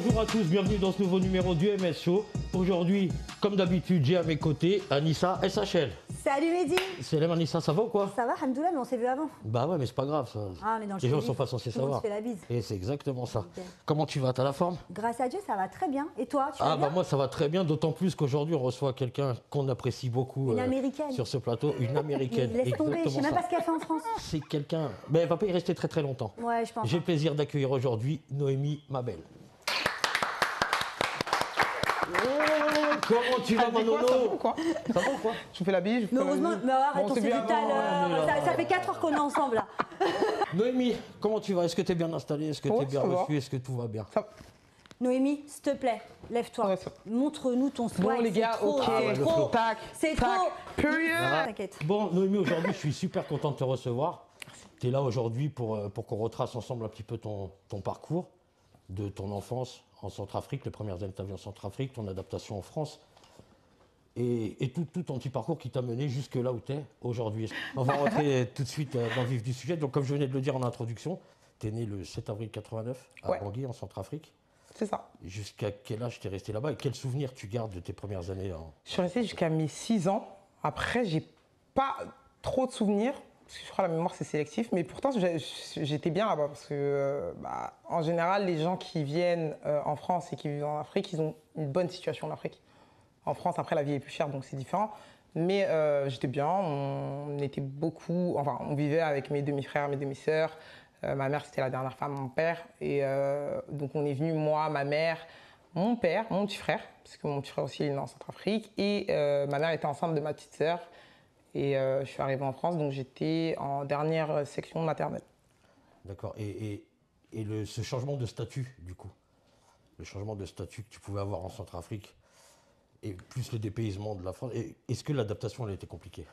Bonjour à tous, bienvenue dans ce nouveau numéro du MS Show. Aujourd'hui, comme d'habitude, j'ai à mes côtés Anissa SHL. Salut Mehdi. Salam Anissa, ça va ou quoi? Ça va, Hamdoullah, mais on s'est vu avant. Bah ouais, mais c'est pas grave ça. Ah, on est dans le Les gens showbiz. sont pas censés Tout le monde savoir. se fait la bise. Et c'est exactement ça. Ok. Comment tu vas? T'as la forme? Grâce à Dieu, ça va très bien. Et toi, tu vas bien? Bah moi ça va très bien, d'autant plus qu'aujourd'hui on reçoit quelqu'un qu'on apprécie beaucoup Une Américaine. sur ce plateau, une Américaine. Laisse tomber, je sais Exactement même ça. pas ce qu'elle fait en France. C'est quelqu'un, mais elle va pas y rester très très longtemps. Ouais, je pense. J'ai le plaisir d'accueillir aujourd'hui Noémie Mabel. Comment tu vas, ma nono? Ça va ou quoi? Ça va ou quoi? Je vous fais la bise, je vous Mais fais la heureusement, bise. mais arrête, Bon, on s'est vu bien tout à avant, l'heure. Ça fait 4 heures qu'on est ensemble là. Noémie, comment tu vas? Est-ce que tu es bien installée? Est-ce que tu es Ouais, bien ça va. reçue? Est-ce que tout va bien? Ça- Noémie, s'il te plaît, lève-toi. Ouais, ça- Montre-nous ton swag. Bon les gars, c'est trop, ok, c'est le flow. trop. tac, C'est tac, trop. period. T'inquiète. Bon, Noémie, aujourd'hui, je suis super content de te recevoir. Tu es là aujourd'hui pour qu'on retrace ensemble un petit peu ton parcours de ton enfance en Centrafrique, les premières années de ta vie en Centrafrique, ton adaptation en France et tout ton petit parcours qui t'a mené jusque là où tu es aujourd'hui. On va rentrer tout de suite dans le vif du sujet. Donc, comme je venais de le dire en introduction, tu es né le 7 avril 89 à Ouais. Bangui, en Centrafrique. C'est ça. Jusqu'à quel âge tu es resté là-bas et quels souvenirs tu gardes de tes premières années Je suis restée jusqu'à mes 6 ans. Après, j'ai pas trop de souvenirs. Parce que je crois que la mémoire c'est sélectif, mais pourtant j'étais bien là-bas parce que en général les gens qui viennent en France et qui vivent en Afrique, ils ont une bonne situation en Afrique. En France, après la vie est plus chère donc c'est différent. Mais j'étais bien, on était beaucoup, enfin on vivait avec mes demi-frères, mes demi-sœurs. Ma mère c'était la dernière femme de mon père et donc on est venu moi, ma mère, mon père, mon petit frère, parce que mon petit frère aussi il est né en Centrafrique et ma mère était enceinte de ma petite sœur. Et je suis arrivée en France, donc j'étais en dernière section maternelle. D'accord. Et ce changement de statut, du coup, le changement de statut que tu pouvais avoir en Centrafrique, et plus le dépaysement de la France, est-ce que l'adaptation elle a été compliquée?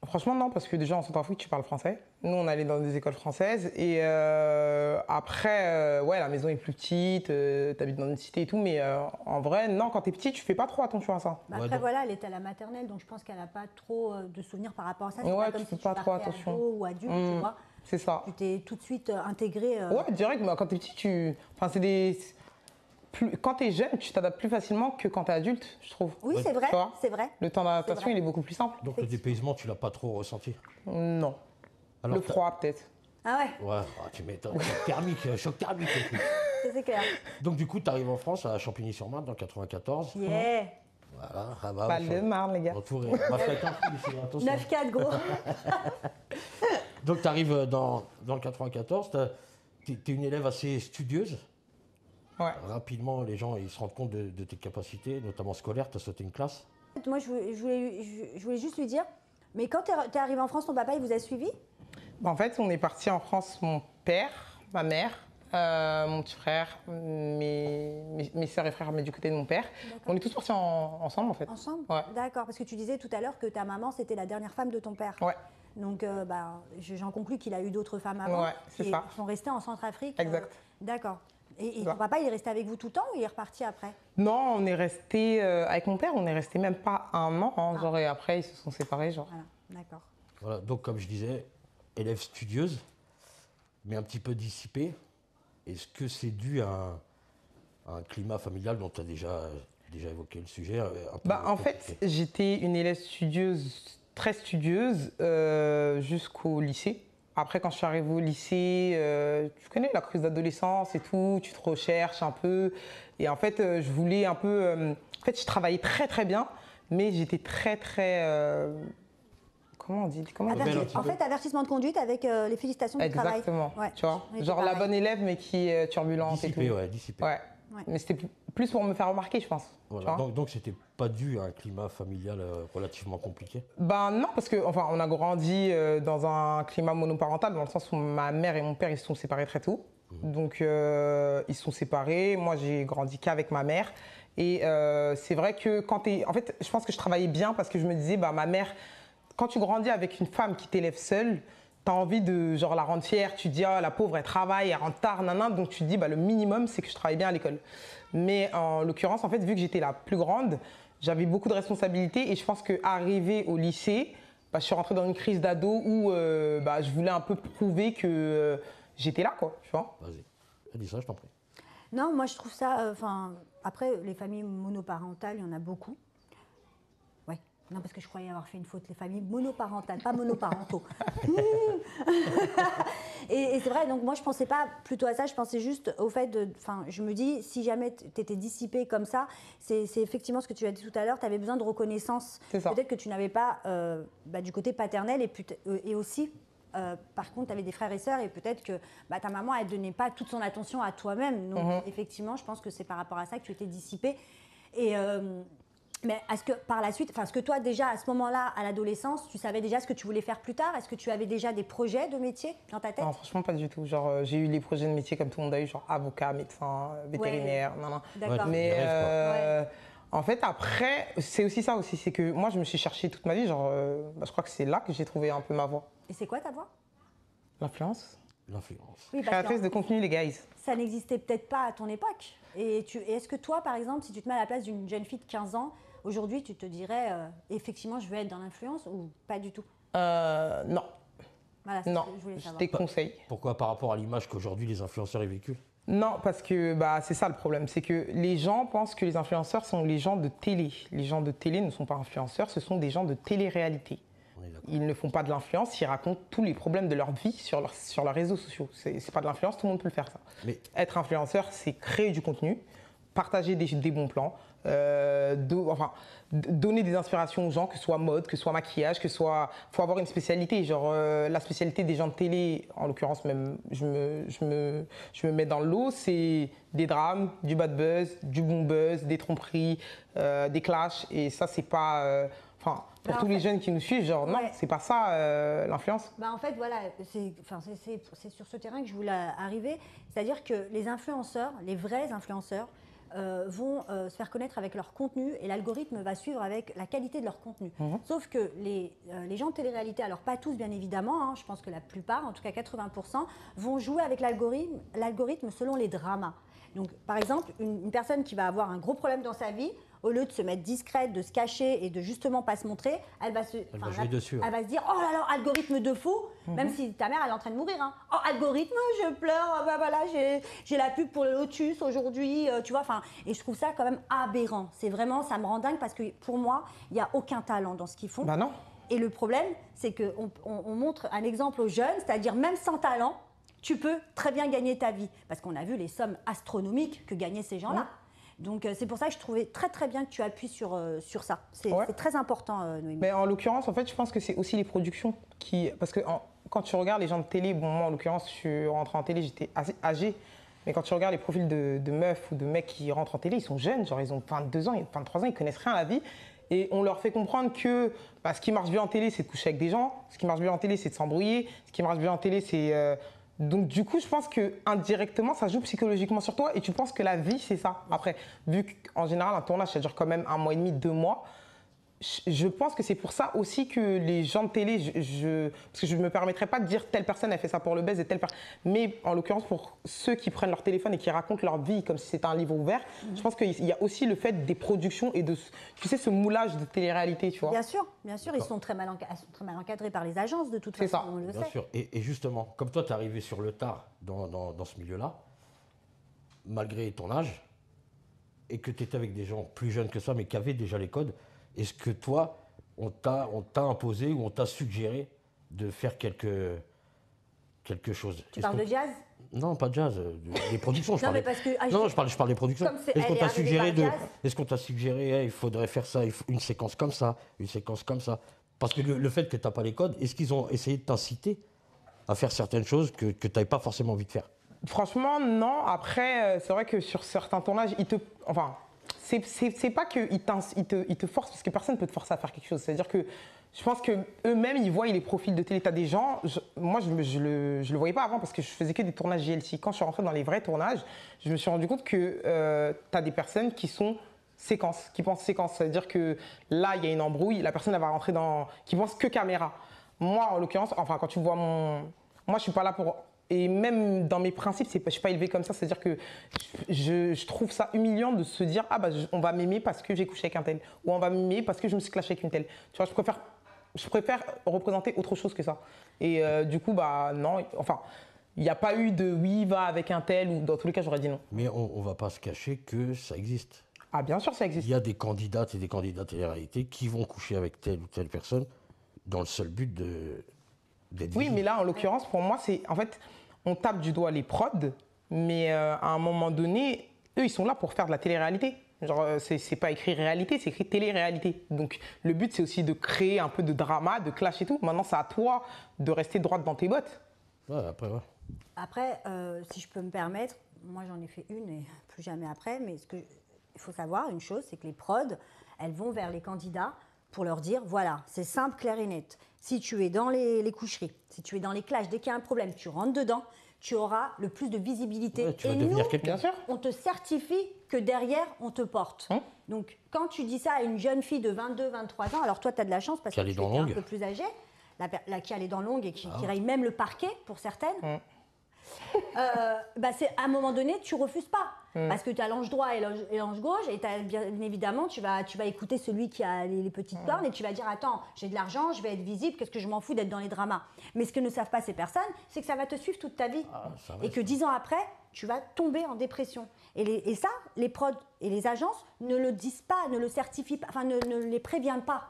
Franchement, non, parce que déjà en Centrafrique, tu parles français. Nous, on allait dans des écoles françaises. Et après, ouais, la maison est plus petite, t'habites dans une cité et tout. Mais en vrai, non, quand t'es petit, tu fais pas trop attention à ça. Bah Ouais, après, donc- voilà, elle était à la maternelle, donc je pense qu'elle n'a pas trop de souvenirs par rapport à ça. C'est Ouais, pas comme tu si fais pas trop partais attention. ado ou adulte, tu vois. C'est ça. Tu t'es tout de suite intégré. Ouais, direct, mais quand t'es petit, enfin, c'est des. Quand t'es jeune, tu t'adaptes plus facilement que quand t'es adulte, je trouve. Oui, Ouais. c'est vrai, Tu vois c'est vrai. Le temps d'adaptation, vrai. il est beaucoup plus simple. Donc le dépaysement, tu l'as pas trop ressenti? Non. Alors, Le froid, peut-être. Ah ouais, Ouais, tu m'étonnes. Choc thermique. Et tout. ça, c'est clair. Donc du coup, tu arrives en France, à Champigny-sur-Marne, dans 94. Yeah. Voilà, ah bah, Pas de marne, les gars. entouré. On va faire un peu ici, attention. 9-4, gros. Donc tu arrives dans le 94, tu es une élève assez studieuse. Ouais. Rapidement, les gens ils se rendent compte de tes capacités, notamment scolaires. Tu as sauté une classe. Moi, je voulais juste lui dire, mais quand t'es arrivé en France, ton papa, il vous a suivi? En fait, on est parti en France, mon père, ma mère, mon petit frère, mes sœurs et frères, mais du côté de mon père. On est tous partis ensemble, en fait. Ensemble? Ouais. D'accord, parce que tu disais tout à l'heure que ta maman, c'était la dernière femme de ton père. Ouais, Donc, j'en conclus qu'il a eu d'autres femmes avant. Ouais, c'est qui ça. sont restées en Centrafrique. Exact. D'accord. Et Ça. ton papa, il est resté avec vous tout le temps ou il est reparti après? Non, on est resté avec mon père, on est resté même pas un an, hein, Ah. genre, et après ils se sont séparés, genre. Voilà, d'accord. Voilà, donc comme je disais, élève studieuse, mais un petit peu dissipée. Est-ce que c'est dû à un climat familial dont tu as déjà évoqué le sujet un peu En compliqué? fait, j'étais une élève studieuse, très studieuse, jusqu'au lycée. Après, quand je suis arrivée au lycée, tu connais la crise d'adolescence et tout, tu te recherches un peu. Et en fait, je voulais un peu. En fait, je travaillais très très bien, mais j'étais très très. Comment on dit comment on dit Averti- un petit En peu. fait, avertissement de conduite avec les félicitations du travail. Exactement. Ouais. Tu vois, On était genre la pareil. bonne élève, mais qui est turbulente Dissipée, et tout. ouais, dissipée. Ouais. Ouais. Mais c'était plus pour me faire remarquer, je pense. tu Voilà. vois. Donc c'était pas dû à un climat familial relativement compliqué. Ben non, parce que enfin, on a grandi dans un climat monoparental, dans le sens où ma mère et mon père ils se sont séparés très tôt. Donc ils se sont séparés. Moi j'ai grandi qu'avec ma mère. Et c'est vrai que quand t'es. En fait, je pense que je travaillais bien parce que je me disais, bah ma mère, quand tu grandis avec une femme qui t'élève seule, t'as envie de genre la rendre fière. Tu te dis, ah la pauvre elle travaille, elle rentre tard, nanana. Donc tu te dis, bah le minimum c'est que je travaille bien à l'école. Mais en l'occurrence, en fait, vu que j'étais la plus grande, j'avais beaucoup de responsabilités et je pense qu'arrivé au lycée, je suis rentrée dans une crise d'ado où je voulais un peu prouver que j'étais là, quoi, tu vois. Vas-y, dis ça, je t'en prie. Non, moi je trouve ça. Enfin, après, les familles monoparentales, il y en a beaucoup. Ouais. Non, parce que je croyais avoir fait une faute. Les familles monoparentales, pas monoparentaux. et c'est vrai, donc moi je pensais pas plutôt à ça, je pensais juste au fait de. Enfin, je me dis, si jamais tu étais dissipé comme ça, c'est effectivement ce que tu as dit tout à l'heure, tu avais besoin de reconnaissance. Peut-être que tu n'avais pas du côté paternel et aussi. Par contre, tu avais des frères et sœurs et peut-être que ta maman, elle ne donnait pas toute son attention à toi-même. Donc, effectivement, je pense que c'est par rapport à ça que tu étais dissipée. Mais est-ce que par la suite, est-ce que toi, déjà, à ce moment-là, à l'adolescence, tu savais déjà ce que tu voulais faire plus tard? Est-ce que tu avais déjà des projets de métier dans ta tête? Non, franchement, pas du tout. Genre, j'ai eu les projets de métier comme tout le monde a eu, genre avocat, médecin, vétérinaire, non. D'accord. Mais en fait, après, c'est aussi ça aussi, c'est que moi, je me suis cherchée toute ma vie. Genre, je crois que c'est là que j'ai trouvé un peu ma voie. Et c'est quoi ta voie? L'influence. L'influence. Oui, Créatrice de contenu, les guys. Ça n'existait peut-être pas à ton époque. Et est-ce que toi, par exemple, si tu te mets à la place d'une jeune fille de 15 ans, aujourd'hui, tu te dirais, effectivement, je veux être dans l'influence ou pas du tout? Non. Voilà, non, je voulais savoir. je déconseille. Pourquoi par rapport à l'image qu'aujourd'hui les influenceurs véhiculent? Non, parce que c'est ça le problème, c'est que les gens pensent que les influenceurs sont les gens de télé. Les gens de télé ne sont pas influenceurs, ce sont des gens de télé-réalité. Ils ne font pas de l'influence, ils racontent tous les problèmes de leur vie sur leurs réseaux sociaux. C'est pas de l'influence, tout le monde peut le faire ça. Mais être influenceur, c'est créer du contenu, partager des bons plans, donner des inspirations aux gens, que ce soit mode, que ce soit maquillage, que ce soit... Il faut avoir une spécialité. Genre, la spécialité des gens de télé, en l'occurrence même, je me mets dans le lot, c'est des drames, du bad buzz, du bon buzz, des tromperies, des clashs. Et ça, c'est pas... pour tous les jeunes qui nous suivent, genre, non, c'est pas ça l'influence. En fait, voilà, c'est sur ce terrain que je voulais arriver. C'est-à-dire que les influenceurs, les vrais influenceurs, vont se faire connaître avec leur contenu et l'algorithme va suivre avec la qualité de leur contenu. Sauf que les gens de télé-réalité, alors pas tous bien évidemment, hein, je pense que la plupart, en tout cas 80%, vont jouer avec l'algorithme selon les dramas. Donc par exemple, une personne qui va avoir un gros problème dans sa vie, au lieu de se mettre discrète, de se cacher et de justement pas se montrer, elle va se dire, oh là là, algorithme de fou, même si ta mère elle est en train de mourir. Hein. Oh algorithme, je pleure, voilà, j'ai la pub pour le Lotus aujourd'hui, tu vois. Et je trouve ça quand même aberrant. C'est vraiment, ça me rend dingue parce que pour moi, il n'y a aucun talent dans ce qu'ils font. Bah non. Et le problème, c'est qu'on montre un exemple aux jeunes, c'est-à-dire même sans talent, tu peux très bien gagner ta vie. Parce qu'on a vu les sommes astronomiques que gagnaient ces gens-là. Donc c'est pour ça que je trouvais très très bien que tu appuies sur ça. C'est très important, Noémie. Mais en l'occurrence, en fait, je pense que c'est aussi les productions qui... Parce que quand tu regardes les gens de télé, bon, moi en l'occurrence, je suis rentrée en télé, j'étais assez âgée. Mais quand tu regardes les profils de meufs ou de mecs qui rentrent en télé, ils sont jeunes, genre ils ont 22 ans, 23 ans, ils connaissent rien à la vie. Et on leur fait comprendre que ce qui marche bien en télé, c'est de coucher avec des gens. Ce qui marche bien en télé, c'est de s'embrouiller. Ce qui marche bien en télé, c'est... Donc du coup, je pense que indirectement, ça joue psychologiquement sur toi et tu penses que la vie, c'est ça. Après, vu qu'en général, un tournage, ça dure quand même 1 mois et demi, 2 mois, je pense que c'est pour ça aussi que les gens de télé, parce que je ne me permettrais pas de dire telle personne a fait ça pour le buzz et telle personne. Mais en l'occurrence, pour ceux qui prennent leur téléphone et qui racontent leur vie comme si c'était un livre ouvert, je pense qu'il y a aussi le fait des productions et de, tu sais, ce moulage de télé-réalité, tu vois. Bien sûr, ils sont très mal encadrés par les agences de toute façon, on le sait. Bien sûr, et justement, comme toi, tu es arrivé sur le tard dans ce milieu-là, malgré ton âge, et que tu étais avec des gens plus jeunes que ça, mais qui avaient déjà les codes, est-ce que toi, on t'a imposé ou on t'a suggéré de faire quelque chose? Tu parles de jazz? Non, pas de jazz, des productions. Je parle des productions. Est-ce qu'on t'a suggéré, il faudrait faire ça, une séquence comme ça, une séquence comme ça? Parce que le fait que tu n'as pas les codes, est-ce qu'ils ont essayé de t'inciter à faire certaines choses que tu n'avais pas forcément envie de faire? Franchement, non. Après, c'est vrai que sur certains tournages, c'est pas qu'ils te forcent, parce que personne ne peut te forcer à faire quelque chose. C'est-à-dire que je pense qu'eux-mêmes, ils voient les profils de télé. T'as des gens, moi, je le voyais pas avant parce que je faisais que des tournages JLC. Quand je suis rentrée dans les vrais tournages, je me suis rendu compte que t'as des personnes qui sont séquences, qui pensent séquence. C'est-à-dire que là, il y a une embrouille, la personne, elle va rentrer qui pense que caméra. Moi, en l'occurrence, quand tu vois moi, je suis pas là pour... Et même dans mes principes, je ne suis pas élevée comme ça. C'est-à-dire que je trouve ça humiliant de se dire on va m'aimer parce que j'ai couché avec un tel. Ou on va m'aimer parce que je me suis clashée avec une telle. Tu vois, je préfère représenter autre chose que ça. Et du coup, non. Il n'y a pas eu de oui, va avec un tel, ou dans tous les cas, j'aurais dit non. Mais on ne va pas se cacher que ça existe. Ah, bien sûr, ça existe. Il y a des candidates et des candidats télé-réalité qui vont coucher avec telle ou telle personne dans le seul but d'être Oui, visible. mais là, en l'occurrence, pour moi, c'est en fait, on tape du doigt les prods, mais à un moment donné, eux, ils sont là pour faire de la télé-réalité. Genre, c'est pas écrit réalité, c'est écrit télé-réalité. Donc, le but, c'est aussi de créer un peu de drama, de clash et tout. Maintenant, c'est à toi de rester droite dans tes bottes. Ouais, après, ouais. Après, si je peux me permettre, moi j'en ai fait une et plus jamais après, mais il faut savoir une chose, c'est que les prods, elles vont vers les candidats pour leur dire, voilà, c'est simple, clair et net. Si tu es dans les coucheries, si tu es dans les clashs, dès qu'il y a un problème, tu rentres dedans, tu auras le plus de visibilité. Ouais, tu vas et devenir nous, quelqu'un. Bien sûr. on te certifie que derrière, on te porte. Donc, quand tu dis ça à une jeune fille de 22, 23 ans, alors toi, tu as de la chance parce Qui que tu allait dans es un Longue. peu plus âgée, qui allait dans Longue et qui raye même le parquet pour certaines. C'est à un moment donné, tu refuses pas. Parce que tu as l'ange droit et l'ange gauche, et bien évidemment, tu vas écouter celui qui a les petites cornes et tu vas dire, attends, j'ai de l'argent, je vais être visible, qu'est-ce que je m'en fous d'être dans les dramas. Mais ce que ne savent pas ces personnes, c'est que ça va te suivre toute ta vie. Et que 10 ans après, tu vas tomber en dépression. Et ça, les prods et les agences ne le disent pas, ne le certifient pas, enfin ne les préviennent pas.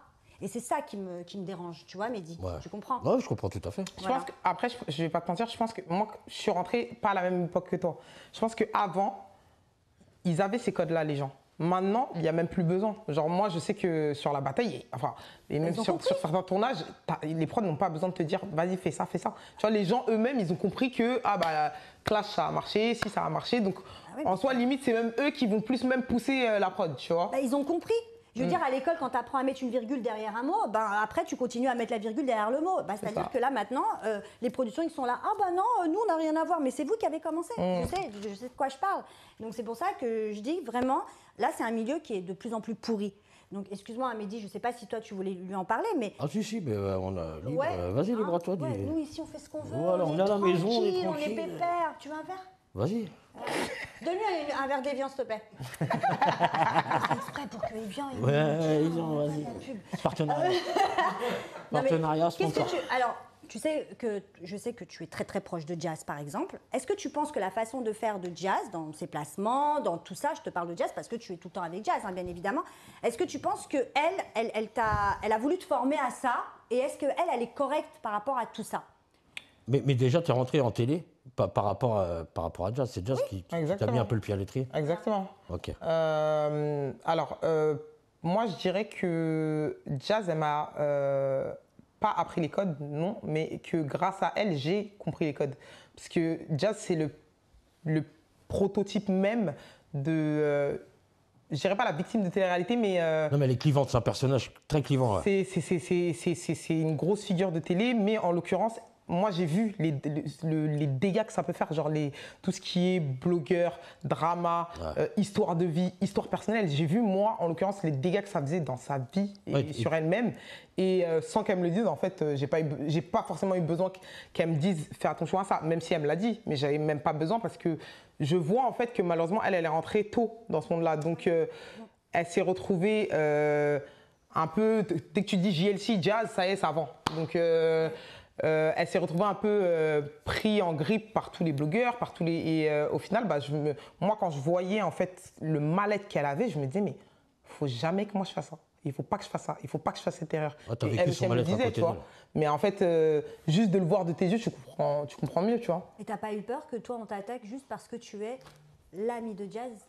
Et c'est ça qui me dérange, tu vois, Mehdi. Ouais. Tu comprends? Ouais, je comprends tout à fait. Je pense que, après, je vais pas te mentir, je pense que moi, je suis rentrée pas à la même époque que toi. Je pense qu'avant, ils avaient ces codes-là, les gens. Maintenant, il n'y a même plus besoin. Genre, moi, je sais que sur la bataille, enfin, et même sur certains tournages, les prods n'ont pas besoin de te dire, vas-y, fais ça, fais ça. Tu vois, les gens eux-mêmes, ils ont compris que, Clash, ça a marché, si ça a marché. Donc, en soi, limite, c'est même eux qui vont plus même pousser la prod, tu vois. Ils ont compris. Je veux dire, à l'école, quand tu apprends à mettre une virgule derrière un mot, après, tu continues à mettre la virgule derrière le mot. C'est-à-dire que là, maintenant, les productions, ils sont là. Ah non, nous, on n'a rien à voir. Mais c'est vous qui avez commencé. Je sais de quoi je parle. Donc, c'est pour ça que je dis vraiment, là, c'est un milieu qui est de plus en plus pourri. Donc, excuse-moi, Mehdi, je ne sais pas si toi, tu voulais lui en parler, mais... Ah si, mais on a libre. Vas-y, libre à toi. Nous, ici, on fait ce qu'on veut. Voilà, on est à la maison, on est tranquille, on tranquille. est pépère. Tu veux un verre? Vas-y. Donne-lui un verre d'Evian, s'il te plaît. C'est exprès pour que Evian... Ouais, vas-y. Partenariat. Partenariat, sponsor. Alors, je sais que tu es très très proche de Jazz, par exemple. Est-ce que tu penses que la façon de faire de Jazz, dans ses placements, dans tout ça, je te parle de Jazz parce que tu es tout le temps avec Jazz, hein, bien évidemment. Est-ce que tu penses qu'elle a voulu te former à ça, et est-ce qu'elle est correcte par rapport à tout ça? Mais déjà, tu es rentré en télé par rapport à Jazz. C'est Jazz qui t'a mis un peu le pied à l'étrier. Exactement. Ok. Moi, je dirais que Jazz, elle m'a pas appris les codes, non, mais que grâce à elle, j'ai compris les codes. Parce que Jazz, c'est le prototype même de... je dirais pas la victime de télé-réalité, mais... Non, mais elle est clivante, c'est un personnage très clivant. Ouais. C'est une grosse figure de télé, mais en l'occurrence, moi, j'ai vu les dégâts que ça peut faire, genre tout ce qui est blogueur, drama, histoire de vie, histoire personnelle. J'ai vu, moi, en l'occurrence, les dégâts que ça faisait dans sa vie et sur elle-même. Et sans qu'elle me le dise, en fait, j'ai pas forcément eu besoin qu'elle me dise « fais attention à ça », même si elle me l'a dit. Mais j'avais même pas besoin parce que je vois, en fait, que malheureusement, elle est rentrée tôt dans ce monde-là. Donc, elle s'est retrouvée un peu... Dès que tu dis JLC, Jazz, ça y est, ça vend. Donc... elle s'est retrouvée un peu pris en grippe par tous les blogueurs, par tous les... Et au final, moi, quand je voyais en fait le mal-être qu'elle avait, je me disais, mais il ne faut jamais que moi je fasse ça. Il ne faut pas que je fasse ça. Il ne faut pas que je fasse cette erreur. Ah, t'as et vécu elle son me le mal-être à disait, côté tu vois. d'elle. Mais en fait, juste de le voir de tes yeux, tu comprends mieux, tu vois. Et t'as pas eu peur que toi, on t'attaque juste parce que tu es l'ami de Jazz?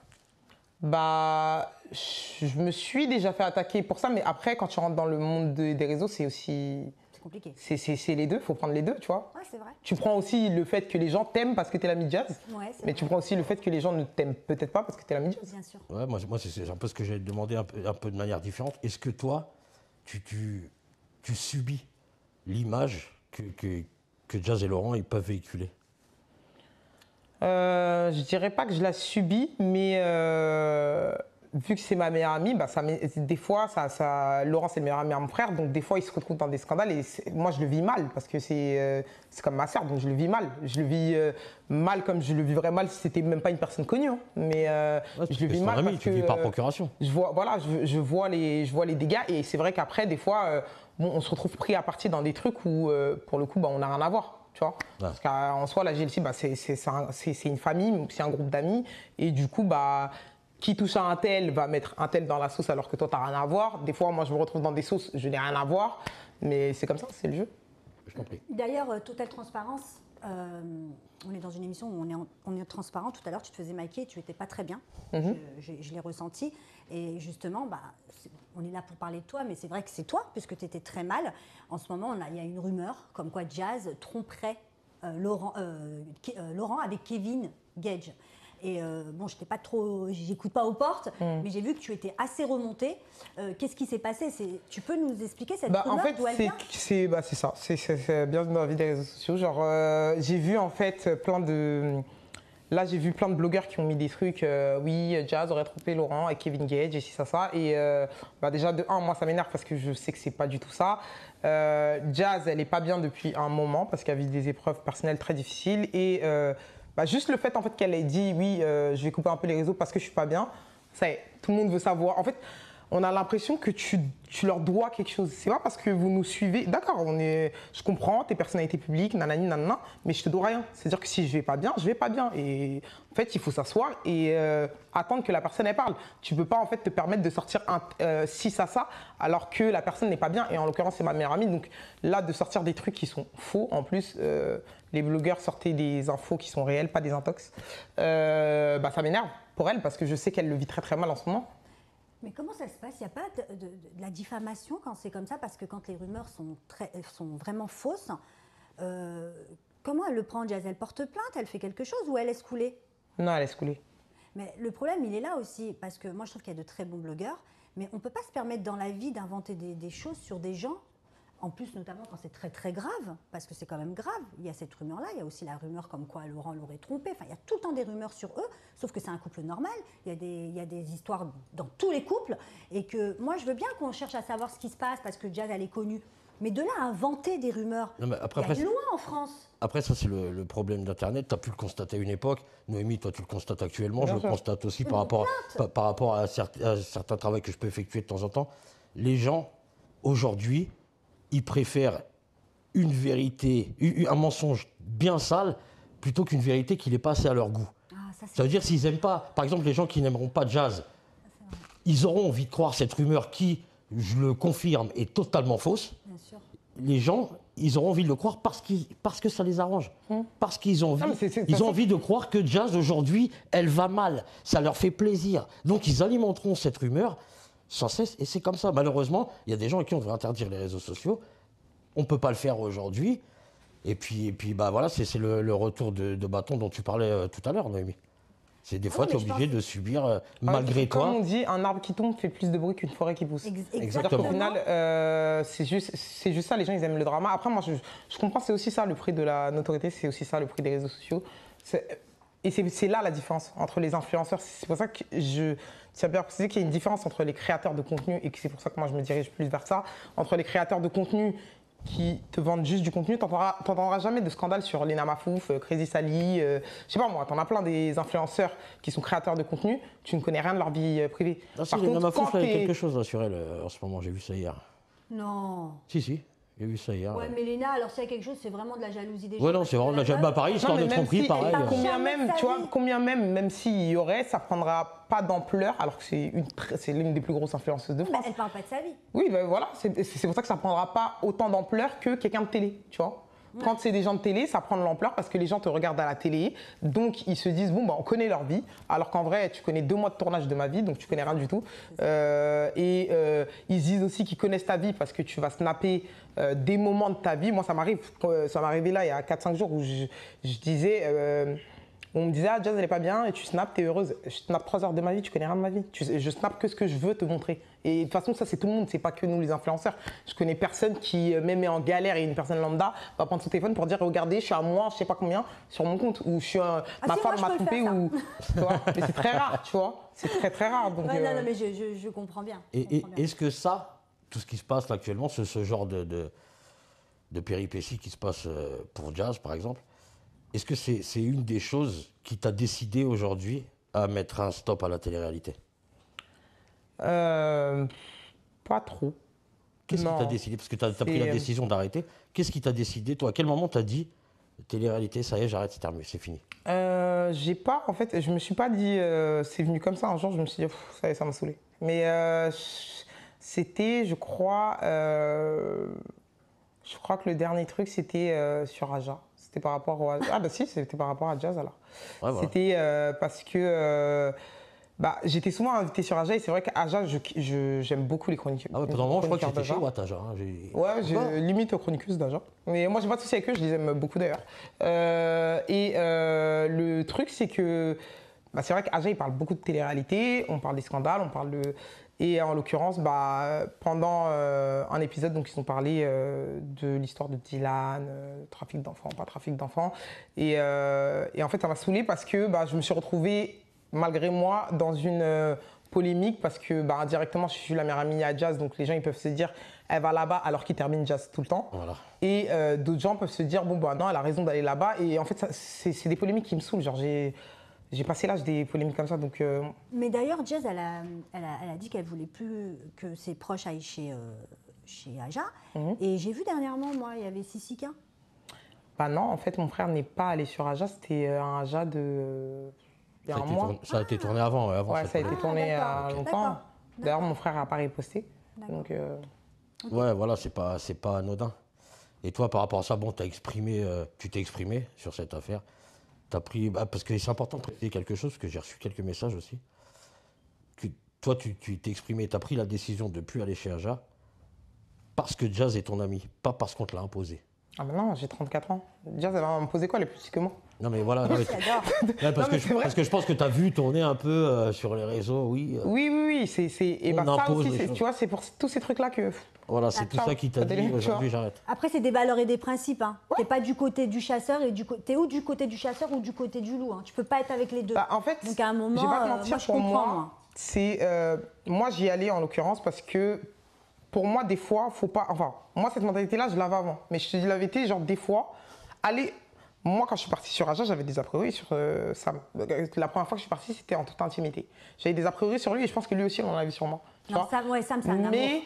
Je me suis déjà fait attaquer pour ça, mais après, quand tu rentres dans le monde des réseaux, c'est aussi... Compliqué. C'est les deux, il faut prendre les deux, tu vois. Ouais, c'est vrai. Tu prends aussi le fait que les gens t'aiment parce que tu es l'ami de Jazz, Ouais, mais tu prends aussi le fait que les gens ne t'aiment peut-être pas parce que tu es l'ami de Jazz. Bien sûr. Ouais, moi c'est un peu ce que j'allais te demander un peu de manière différente. Est-ce que toi, tu subis l'image que Jazz et Laurent ils peuvent véhiculer? Je dirais pas que je la subis, mais vu que c'est ma meilleure amie, des fois, Laurent c'est le meilleur ami à mon frère, donc des fois il se retrouve dans des scandales et moi je le vis mal parce que c'est comme ma soeur, donc je le vis mal. Je le vis mal comme je le vivrais mal si c'était même pas une personne connue, hein. Mais je le vis mal ami, parce tu que vis par procuration. je vois les dégâts et c'est vrai qu'après des fois on se retrouve pris à partie dans des trucs où pour le coup on n'a rien à voir. Tu vois. Ouais. Parce qu'en soi, la GLC, bah, c'est une famille, c'est un groupe d'amis. Et du coup, bah, qui touche à un tel va mettre un tel dans la sauce alors que toi, tu n'as rien à voir. Des fois, moi, je me retrouve dans des sauces, je n'ai rien à voir. Mais c'est comme ça, c'est le jeu. Je t'en prie. D'ailleurs, totale transparence, on est dans une émission où on est transparent. Tout à l'heure, tu te faisais maquiller, tu n'étais pas très bien. Je l'ai ressenti. Et justement, bah, on est là pour parler de toi, mais c'est vrai que c'est toi, puisque tu étais très mal. En ce moment, il y a une rumeur comme quoi Jazz tromperait Laurent avec Kevin Gage. Et bon, j'écoute pas aux portes, mais j'ai vu que tu étais assez remontée. Qu'est-ce qui s'est passé? Tu peux nous expliquer cette rumeur, En fait, d'où elle vient? c'est ça. C'est bien dans la vie des réseaux sociaux. Genre, j'ai vu en fait plein de. Là, j'ai vu plein de blogueurs qui ont mis des trucs. Oui, Jazz aurait trompé Laurent et Kevin Gage et si ça. Et déjà, de un, moi, ça m'énerve parce que je sais que c'est pas du tout ça. Jazz, elle est pas bien depuis un moment parce qu'elle vit des épreuves personnelles très difficiles. Et juste le fait en fait qu'elle ait dit oui, je vais couper un peu les réseaux parce que je suis pas bien, ça y est, tout le monde veut savoir. En fait, on a l'impression que tu leur dois quelque chose. C'est pas parce que vous nous suivez. D'accord, je comprends, tes personnalités publiques, nanani, nanana, mais je te dois rien. C'est-à-dire que si je vais pas bien, je vais pas bien. Et en fait, il faut s'asseoir et attendre que la personne elle parle. Tu peux pas en fait te permettre de sortir si ça alors que la personne n'est pas bien. Et en l'occurrence, c'est ma meilleure amie. Donc là, de sortir des trucs qui sont faux, en plus, les blogueurs sortaient des infos qui sont réelles, pas des intox. Ça m'énerve pour elle parce que je sais qu'elle le vit très très mal en ce moment. Mais comment ça se passe? Il n'y a pas de la diffamation quand c'est comme ça? Parce que quand les rumeurs sont vraiment fausses, comment elle le prend, Jazz? Elle porte plainte? Elle fait quelque chose ou elle laisse couler? Non, elle laisse couler. Mais le problème, il est là aussi, parce que moi, je trouve qu'il y a de très bons blogueurs, mais on ne peut pas se permettre dans la vie d'inventer des choses sur des gens, en plus, notamment quand c'est très très grave, parce que c'est quand même grave. Il y a cette rumeur-là, il y a aussi la rumeur comme quoi Laurent l'aurait trompé. Enfin, il y a tout le temps des rumeurs sur eux, sauf que c'est un couple normal. Il y a des histoires dans tous les couples, et que moi, je veux bien qu'on cherche à savoir ce qui se passe, parce que Jazz, elle est connue. Mais de là à inventer des rumeurs, il y a loin en France. Après, ça, c'est le problème d'Internet. Tu as pu le constater à une époque. Noémie, toi, tu le constates actuellement. Je le constate aussi par rapport à certains travaux que je peux effectuer de temps en temps. Les gens, aujourd'hui, ils préfèrent une vérité, un mensonge bien sale, plutôt qu'une vérité qui n'est pas assez à leur goût. Ça veut dire s'ils n'aiment pas, par exemple, les gens qui n'aimeront pas Jazz, ils auront envie de croire cette rumeur qui, je le confirme, est totalement fausse. Bien sûr. Les gens, ils auront envie de le croire parce que ça les arrange. Parce qu'ils ont envie de croire que Jazz, aujourd'hui, elle va mal. Ça leur fait plaisir. Donc, ils alimenteront cette rumeur sans cesse. Et c'est comme ça. Malheureusement, il y a des gens à qui on devrait interdire les réseaux sociaux. On ne peut pas le faire aujourd'hui. Et puis voilà, c'est le retour de bâton dont tu parlais tout à l'heure, Noémie. C'est des fois, tu es obligé de subir malgré toi. Comme on dit, un arbre qui tombe fait plus de bruit qu'une forêt qui pousse. Exactement. Au final, c'est juste ça, les gens, ils aiment le drama. Après, moi, je comprends, c'est aussi ça le prix de la notoriété, c'est aussi ça le prix des réseaux sociaux. Et c'est là la différence entre les influenceurs. C'est pour ça que je tiens bien à préciser qu'il y a une différence entre les créateurs de contenu, et que c'est pour ça que moi, je me dirige plus vers ça, entre les créateurs de contenu qui te vendent juste du contenu. T'entendras jamais de scandale sur Lena Mafouf, Crazy Sally, je sais pas moi, t'en as plein des influenceurs qui sont créateurs de contenu, tu ne connais rien de leur vie privée. Par contre, Lena Mafouf, il y a quelque chose là, sur elle en ce moment, j'ai vu ça hier. Non. Si, j'ai vu ça hier. Ouais, mais Lena, alors s'il y a quelque chose, c'est vraiment de la jalousie des gens. Ouais, non, c'est vraiment de la jalousie. Bah, pareil, histoire de tromperie, pareil. Combien même s'il y aurait, ça prendra pas d'ampleur, alors que c'est l'une des plus grosses influenceuses de France. Mais elle parle pas de sa vie. Oui, ben voilà, c'est pour ça que ça prendra pas autant d'ampleur que quelqu'un de télé, tu vois. Ouais. Quand c'est des gens de télé, ça prend de l'ampleur parce que les gens te regardent à la télé, donc ils se disent bon bah on connaît leur vie, alors qu'en vrai tu connais 2 mois de tournage de ma vie, donc tu connais rien du tout. Ils disent aussi qu'ils connaissent ta vie parce que tu vas snapper des moments de ta vie. Moi ça m'arrive, ça m'est arrivé là il y a 4-5 jours où je disais on me disait ah Jazz elle est pas bien et tu snaps, t'es heureuse. Je snappe 3 heures de ma vie, tu connais rien de ma vie. Je snappe que ce que je veux te montrer. Et de toute façon ça c'est tout le monde, c'est pas que nous les influenceurs. Je connais personne qui même est en galère et une personne lambda va prendre son téléphone pour dire regardez je suis à moi je sais pas combien sur mon compte ou je suis ma femme m'a trompé ou tu vois. Mais c'est très rare, tu vois. C'est très très rare. Donc, non mais je comprends bien. Et est-ce que ça, tout ce qui se passe là actuellement, ce genre de péripéties qui se passe pour Jazz par exemple, est-ce que c'est une des choses qui t'a décidé aujourd'hui à mettre un stop à la télé-réalité? Pas trop. Qu'est-ce qui t'a décidé? Parce que tu as pris la décision d'arrêter. Qu'est-ce qui t'a décidé, toi? À quel moment tu as dit télé-réalité, ça y est, j'arrête, c'est terminé, c'est fini. J'ai pas, en fait, je me suis pas dit, c'est venu comme ça. Un jour, je me suis dit, pff, ça y est, ça m'a saoulé. Mais c'était, je crois que le dernier truc, c'était sur Aja. C'était par rapport au... Ah bah si, c'était par rapport à Jazz alors. Ouais, voilà. C'était parce que j'étais souvent invitée sur Aja et c'est vrai qu'Aja, j'aime beaucoup les chroniques. Ah ouais, pendant un moment, je crois que chroniqueurs j'étais chez d'Aja. Watt, Aja. Ouais, j'ai limite aux chroniqueuses d'Aja. Mais moi, j'ai pas de souci avec eux, je les aime beaucoup d'ailleurs. Le truc, c'est que c'est vrai qu'Aja, il parle beaucoup de télé-réalité, on parle des scandales, on parle de... Et en l'occurrence, pendant un épisode, donc, ils ont parlé de l'histoire de Dylan, trafic d'enfants, pas trafic d'enfants. Et en fait, ça m'a saoulée parce que je me suis retrouvée, malgré moi, dans une polémique parce que indirectement, je suis la meilleure amie à Jazz, donc les gens ils peuvent se dire elle va là-bas alors qu'il termine Jazz tout le temps. Voilà. Et d'autres gens peuvent se dire bon non, elle a raison d'aller là-bas. Et en fait, c'est des polémiques qui me saoulent. Genre j'ai passé l'âge des polémiques comme ça, donc... Mais d'ailleurs, Jazz, elle a dit qu'elle voulait plus que ses proches aillent chez Aja. Et j'ai vu dernièrement, moi, il y avait Sissika. Non, en fait, mon frère n'est pas allé sur Aja, c'était un Aja de... Il y a un mois. Ça a été tourné avant. Ouais, ça a été tourné il y a d'accord. longtemps. D'accord. D'ailleurs, mon frère a pas riposté. Donc, Ouais, voilà, c'est pas anodin. Et toi, par rapport à ça, bon, tu t'es exprimé sur cette affaire. T'as pris, parce que c'est important de préciser quelque chose, parce que j'ai reçu quelques messages aussi. Toi, tu t'es exprimé, tu as pris la décision de ne plus aller chez Aja parce que Jazz est ton ami, pas parce qu'on te l'a imposé. Ah non, j'ai 34 ans. Jazz, elle va m'imposer quoi, elle est plus petite que moi? Non mais voilà, non, mais J'adore. ouais, parce que je pense que tu as vu tourner un peu sur les réseaux, oui. Oui, et On ça impose aussi, les choses. tu vois, c'est pour tous ces trucs-là que... Voilà, c'est tout ça qui t'a dit, aujourd'hui j'arrête. Après, c'est des valeurs et des principes. Hein. T'es pas du côté du chasseur et t'es ou du côté du chasseur ou du côté du loup. Hein. Tu peux pas être avec les deux. En fait, donc à un moment, je vais pas te mentir, je pour comprends, moi, c'est moi j'y allais en l'occurrence parce que pour moi des fois faut pas, enfin moi cette mentalité là je l'avais avant, mais je te dis la vérité, genre des fois aller, moi quand je suis partie sur Aja j'avais des a priori sur Sam. La première fois que je suis partie c'était en toute intimité. J'avais des a priori sur lui et je pense que lui aussi il en avait sur moi. Non, Sam, c'est un amour. Mais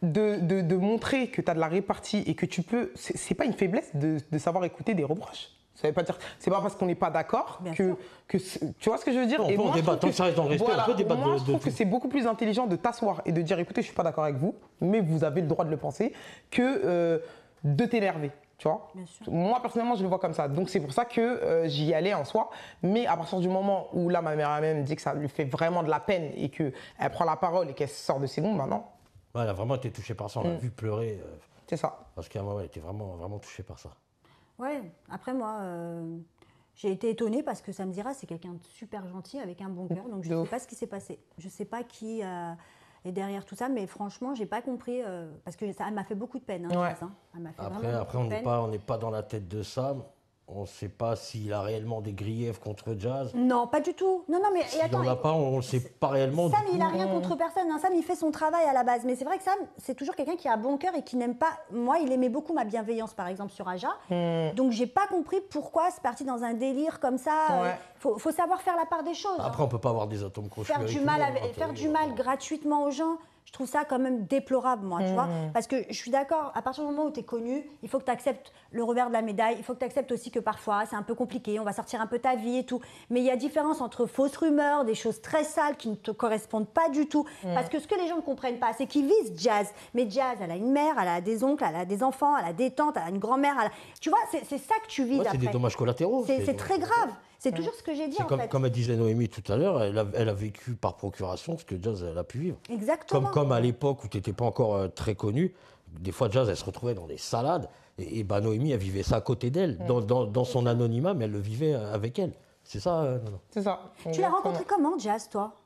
de montrer que tu as de la répartie et que tu peux, c'est pas une faiblesse de savoir écouter des reproches. Ça veut pas dire, c'est pas parce qu'on n'est pas d'accord que tu vois ce que je veux dire. On peut en débattre, tant que ça reste dans le respect, on peut débattre moi, je trouve de que c'est beaucoup plus intelligent de t'asseoir et de dire écoutez, je suis pas d'accord avec vous, mais vous avez le droit de le penser, que de t'énerver. Tu vois. Bien sûr. Moi, personnellement, je le vois comme ça. Donc, c'est pour ça que j'y allais en soi. Mais à partir du moment où là, ma mère elle me dit que ça lui fait vraiment de la peine et qu'elle prend la parole et qu'elle sort de ses gonds, non. Ouais, elle a vraiment été touchée par ça, on l'a vu pleurer. C'est ça. Parce qu'à un moment, elle était vraiment, vraiment touchée par ça. Ouais, après moi, j'ai été étonnée parce que Samira, c'est quelqu'un de super gentil avec un bon cœur. Donc je ne sais pas ce qui s'est passé. Je ne sais pas qui est derrière tout ça, mais franchement, j'ai pas compris parce que ça m'a fait beaucoup de peine. Hein, Ouais. Jazz, hein. Elle m'a fait Après, vraiment beaucoup de peine. on n'est pas dans la tête de Sam. On ne sait pas s'il a réellement des griefs contre Jazz. Non, pas du tout. Non, mais S'il attends. n'en a pas, on ne sait pas réellement. Sam, il n'a rien contre personne. Hein. Sam, il fait son travail à la base. Mais c'est vrai que Sam, c'est toujours quelqu'un qui a bon cœur et qui n'aime pas. Moi, il aimait beaucoup ma bienveillance, par exemple, sur Aja. Donc, j'ai pas compris pourquoi c'est parti dans un délire comme ça. Ouais. Faut savoir faire la part des choses. Après, on ne peut pas avoir des atomes crochus. Faire du mal gratuitement aux gens, je trouve ça quand même déplorable, moi, tu vois. Parce que je suis d'accord, à partir du moment où tu es connu, il faut que tu acceptes le revers de la médaille, il faut que tu acceptes aussi que parfois, c'est un peu compliqué, on va sortir un peu ta vie et tout. Mais il y a différence entre fausses rumeurs, des choses très sales qui ne te correspondent pas du tout. Parce que ce que les gens ne comprennent pas, c'est qu'ils visent Jazz. Mais Jazz, elle a une mère, elle a des oncles, elle a des enfants, elle a des tantes, elle a une grand-mère. Tu vois, c'est ça que tu vises Ouais, après. c'est des dommages collatéraux. C'est très grave. C'est toujours ce que j'ai dit, en fait. Comme elle disait Noémie tout à l'heure, elle a vécu par procuration ce que Jazz elle a pu vivre. Exactement. Comme à l'époque où tu n'étais pas encore très connu, des fois Jazz elle se retrouvait dans des salades et Noémie elle vivait ça à côté d'elle, dans son anonymat, mais elle le vivait avec elle. C'est ça, non. C'est ça. Tu l'as rencontré comment, Jazz, toi?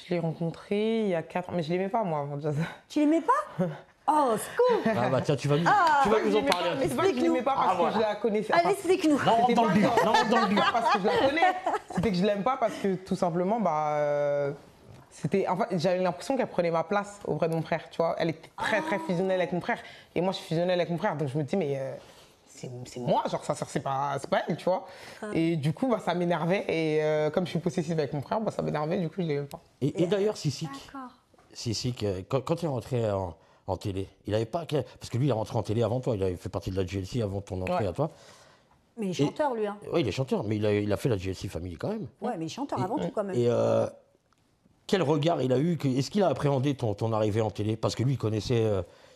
Je l'ai rencontré il y a 4 ans, mais je l'aimais pas moi avant Jazz. Tu l'aimais pas? Oh, scoop! Ah bah tiens, tu vas nous en parler un Mais petit c'est pas que je l'aimais pas parce que je la connaissais. Allez, explique-nous. peu. Non, dans le dur, dans le dur. Parce que je la connais. C'était que je l'aime pas parce que tout simplement, c'était. En fait, j'avais l'impression qu'elle prenait ma place auprès de mon frère. Tu vois, elle était très très fusionnelle avec mon frère et moi je suis fusionnelle avec mon frère. Donc je me dis mais c'est moi, genre sa sœur, c'est pas elle, tu vois. Et du coup, ça m'énervait et comme je suis possessive avec mon frère, ça m'énervait. Du coup, je l'aimais pas. Et d'ailleurs, Sissik, D'accord. quand il est rentré en télé, il avait pas. Parce que lui, il est rentré en télé avant toi, il avait fait partie de la GLC avant ton entrée à toi. Mais il est chanteur, lui. Hein. Oui, il est chanteur, mais il a fait la GLC Family quand même. Ouais, mais il est chanteur avant tout, quand même. Et quel regard il a eu? Est-ce qu'il a appréhendé ton arrivée en télé? Parce que lui, il connaissait,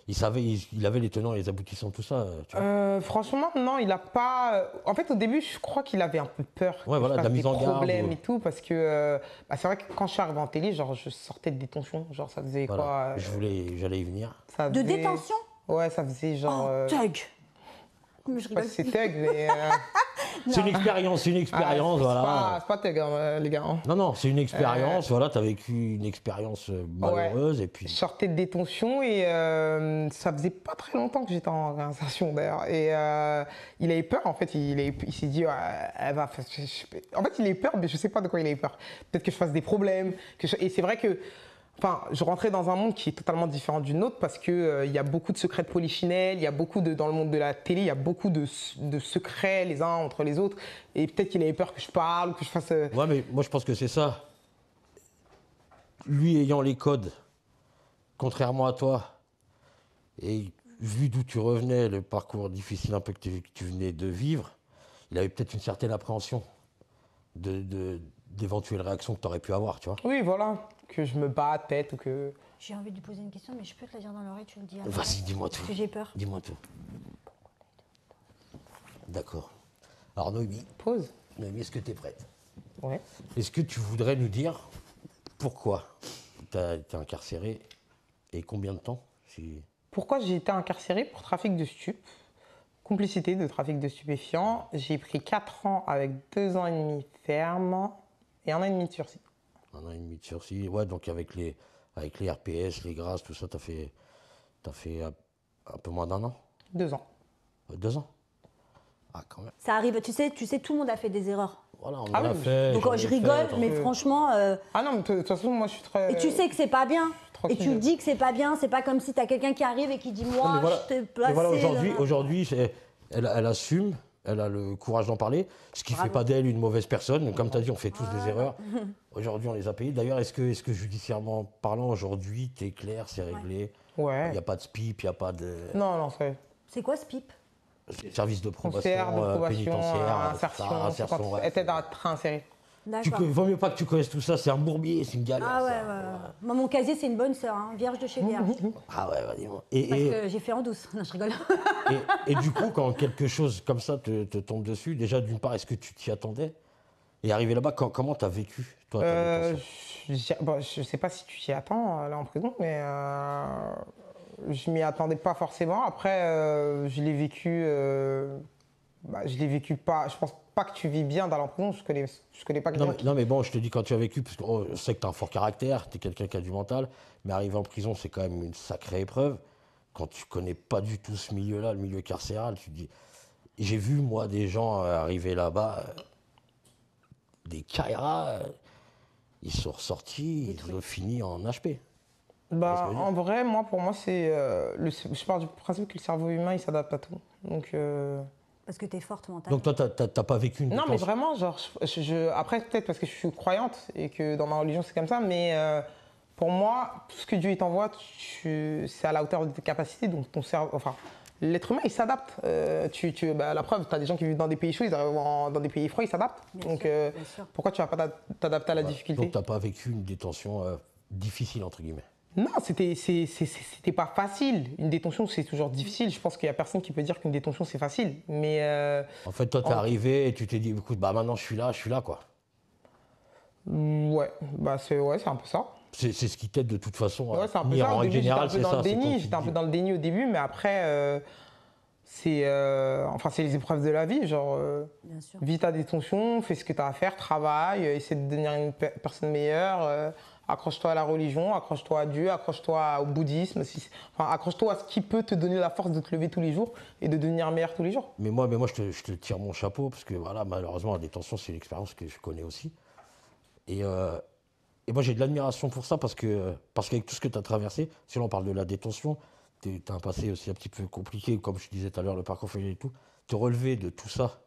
il savait, il avait les tenants et les aboutissants, tout ça. Tu vois. Franchement, non, il n'a pas. En fait, au début, je crois qu'il avait un peu peur. Ouais, voilà, de la mise en garde. Problèmes et tout, parce que c'est vrai que quand je suis arrivé en télé, genre, je sortais de détention. Genre, ça faisait Voilà. quoi J'allais y venir. ça De faisait- détention? Ouais, ça faisait genre. Oh, thug. Je Je sais pas rigole. si c'est thug, mais. C'est une expérience, voilà. C'est pas thug, hein, les gars. Hein. Non, c'est une expérience, voilà, tu as vécu une expérience malheureuse et puis... Je sortais de détention et ça faisait pas très longtemps que j'étais en réinsertion d'ailleurs. Et il a eu peur en fait, il s'est dit, elle va... En fait, il a eu peur, mais je sais pas de quoi il a eu peur. Peut-être que je fasse des problèmes. Et c'est vrai que je rentrais dans un monde qui est totalement différent du nôtre parce qu'il y a beaucoup de secrets de polichinelle, il y a beaucoup dans le monde de la télé, il y a beaucoup de secrets les uns entre les autres. Et peut-être qu'il avait peur que je parle, que je fasse... Ouais, mais moi je pense que c'est ça. Lui ayant les codes, contrairement à toi, et vu d'où tu revenais, le parcours difficile un peu que tu venais de vivre, il avait peut-être une certaine appréhension d'éventuelles réactions que tu aurais pu avoir, tu vois. Oui, voilà, que je me batte peut-être ou que... J'ai envie de lui poser une question, mais je peux te la dire dans l'oreille, tu le dis. Vas-y, dis-moi tout. Parce que j'ai peur. Dis-moi tout. D'accord. Alors Noémie, Pause. est-ce que tu es prête? Ouais. Est-ce que tu voudrais nous dire pourquoi tu as été incarcéré et combien de temps Pourquoi j'ai été incarcéré pour trafic de stupes, complicité de trafic de stupéfiants. J'ai pris 4 ans avec 2 ans et demi ferme et 1 an et demi de sursis. 1 an et demi de sursis, ouais, donc avec les RPS, les grâces, tout ça, t'as fait un peu moins d'1 an? 2 ans. 2 ans? Ah, quand même. Ça arrive, tu sais, tout le monde a fait des erreurs. Voilà, on Ah en a oui, fait. Donc j'en ai je fait, rigole, attends. mais franchement... Ah non, mais de toute façon, moi je suis très... Et tu sais que c'est pas bien. Et tu tranquille. dis que c'est pas bien. C'est pas comme si t'as quelqu'un qui arrive et qui dit Non, moi, mais voilà, je t'ai mais placé. voilà, là. aujourd'hui, elle assume, elle a le courage d'en parler, ce qui ne fait Bravo. pas d'elle une mauvaise personne. Comme tu as dit, on fait tous des erreurs. Aujourd'hui, on les a payées. D'ailleurs, est-ce que judiciairement parlant, aujourd'hui, t'es clair, c'est réglé? Il Ouais. n'y a pas de SPIP, il n'y a pas de Non, c'est... C'est quoi ce pipe? service de probation, Conseillère de probation, pénitentiaire, insertion, ouais. elle t'aide à te réinsérer. D'accord. Vaut mieux pas que tu connaisses tout ça, c'est un bourbier, c'est une galère. Ah ouais, ça. ouais. Moi, mon casier, c'est une bonne sœur, hein, vierge de chez vierge. Ah ouais, dis-moi. Parce que j'ai fait en douce. Non, je rigole. Et du coup, quand quelque chose comme ça te tombe dessus, déjà, d'une part, est-ce que tu t'y attendais? Et arrivé là-bas, comment t'as vécu, toi, ta détention? Je sais pas si tu t'y attends là en prison, mais je m'y attendais pas forcément. Après, je l'ai vécu pas. Je pense pas que tu vis bien dans la prison. Je connais pas quelqu'un. Non, mais bon, je te dis quand tu as vécu, parce que je sais que tu as un fort caractère, tu es quelqu'un qui a du mental, mais arriver en prison, c'est quand même une sacrée épreuve. Quand tu connais pas du tout ce milieu-là, le milieu carcéral, tu te dis. J'ai vu, moi, des gens arriver là-bas, des Kaira, ils sont ressortis, ils ont fini en HP. Bah, en vrai, pour moi, c'est. Je pars du principe que le cerveau humain, il s'adapte à tout. Donc. Parce que t'es forte mentalement. Donc toi, t'as pas vécu une Non, mais détention? vraiment, genre, après, peut-être parce que je suis croyante et que dans ma religion, c'est comme ça, mais pour moi, tout ce que Dieu t'envoie, c'est à la hauteur de tes capacités, donc ton cerveau. Enfin, l'être humain, il s'adapte. La preuve, tu as des gens qui vivent dans des pays chauds, ils arrivent dans des pays froids, ils s'adaptent. Bien Donc, sûr, bien sûr. pourquoi tu vas pas t'adapter à la difficulté? Donc t'as pas vécu une détention difficile, entre guillemets? Non, c'était pas facile. Une détention, c'est toujours difficile. Je pense qu'il y a personne qui peut dire qu'une détention, c'est facile. Mais En fait, toi, t'es arrivé et tu t'es dit, écoute, bah maintenant je suis là, quoi. ouais, c'est un peu ça. C'est ce qui t'aide de toute façon à Ouais, c'est un peu tenir. ça. En Au règle début, générale, c'est ça. c'est quand tu J'étais un te peu dis- dans le déni au début, mais après, c'est les épreuves de la vie. Genre, Bien sûr. vis ta détention, fais ce que tu as à faire, travaille, essaie de devenir une personne meilleure. Accroche-toi à la religion, accroche-toi à Dieu, accroche-toi au bouddhisme. Accroche-toi à ce qui peut te donner la force de te lever tous les jours et de devenir meilleur tous les jours. Mais moi, je te tire mon chapeau parce que voilà, malheureusement, la détention, c'est une expérience que je connais aussi. Et moi, j'ai de l'admiration pour ça parce qu'avec tout ce que tu as traversé, si l'on parle de la détention, tu as un passé aussi un petit peu compliqué, comme je disais tout à l'heure, le parcours familial et tout. Te relever de tout ça,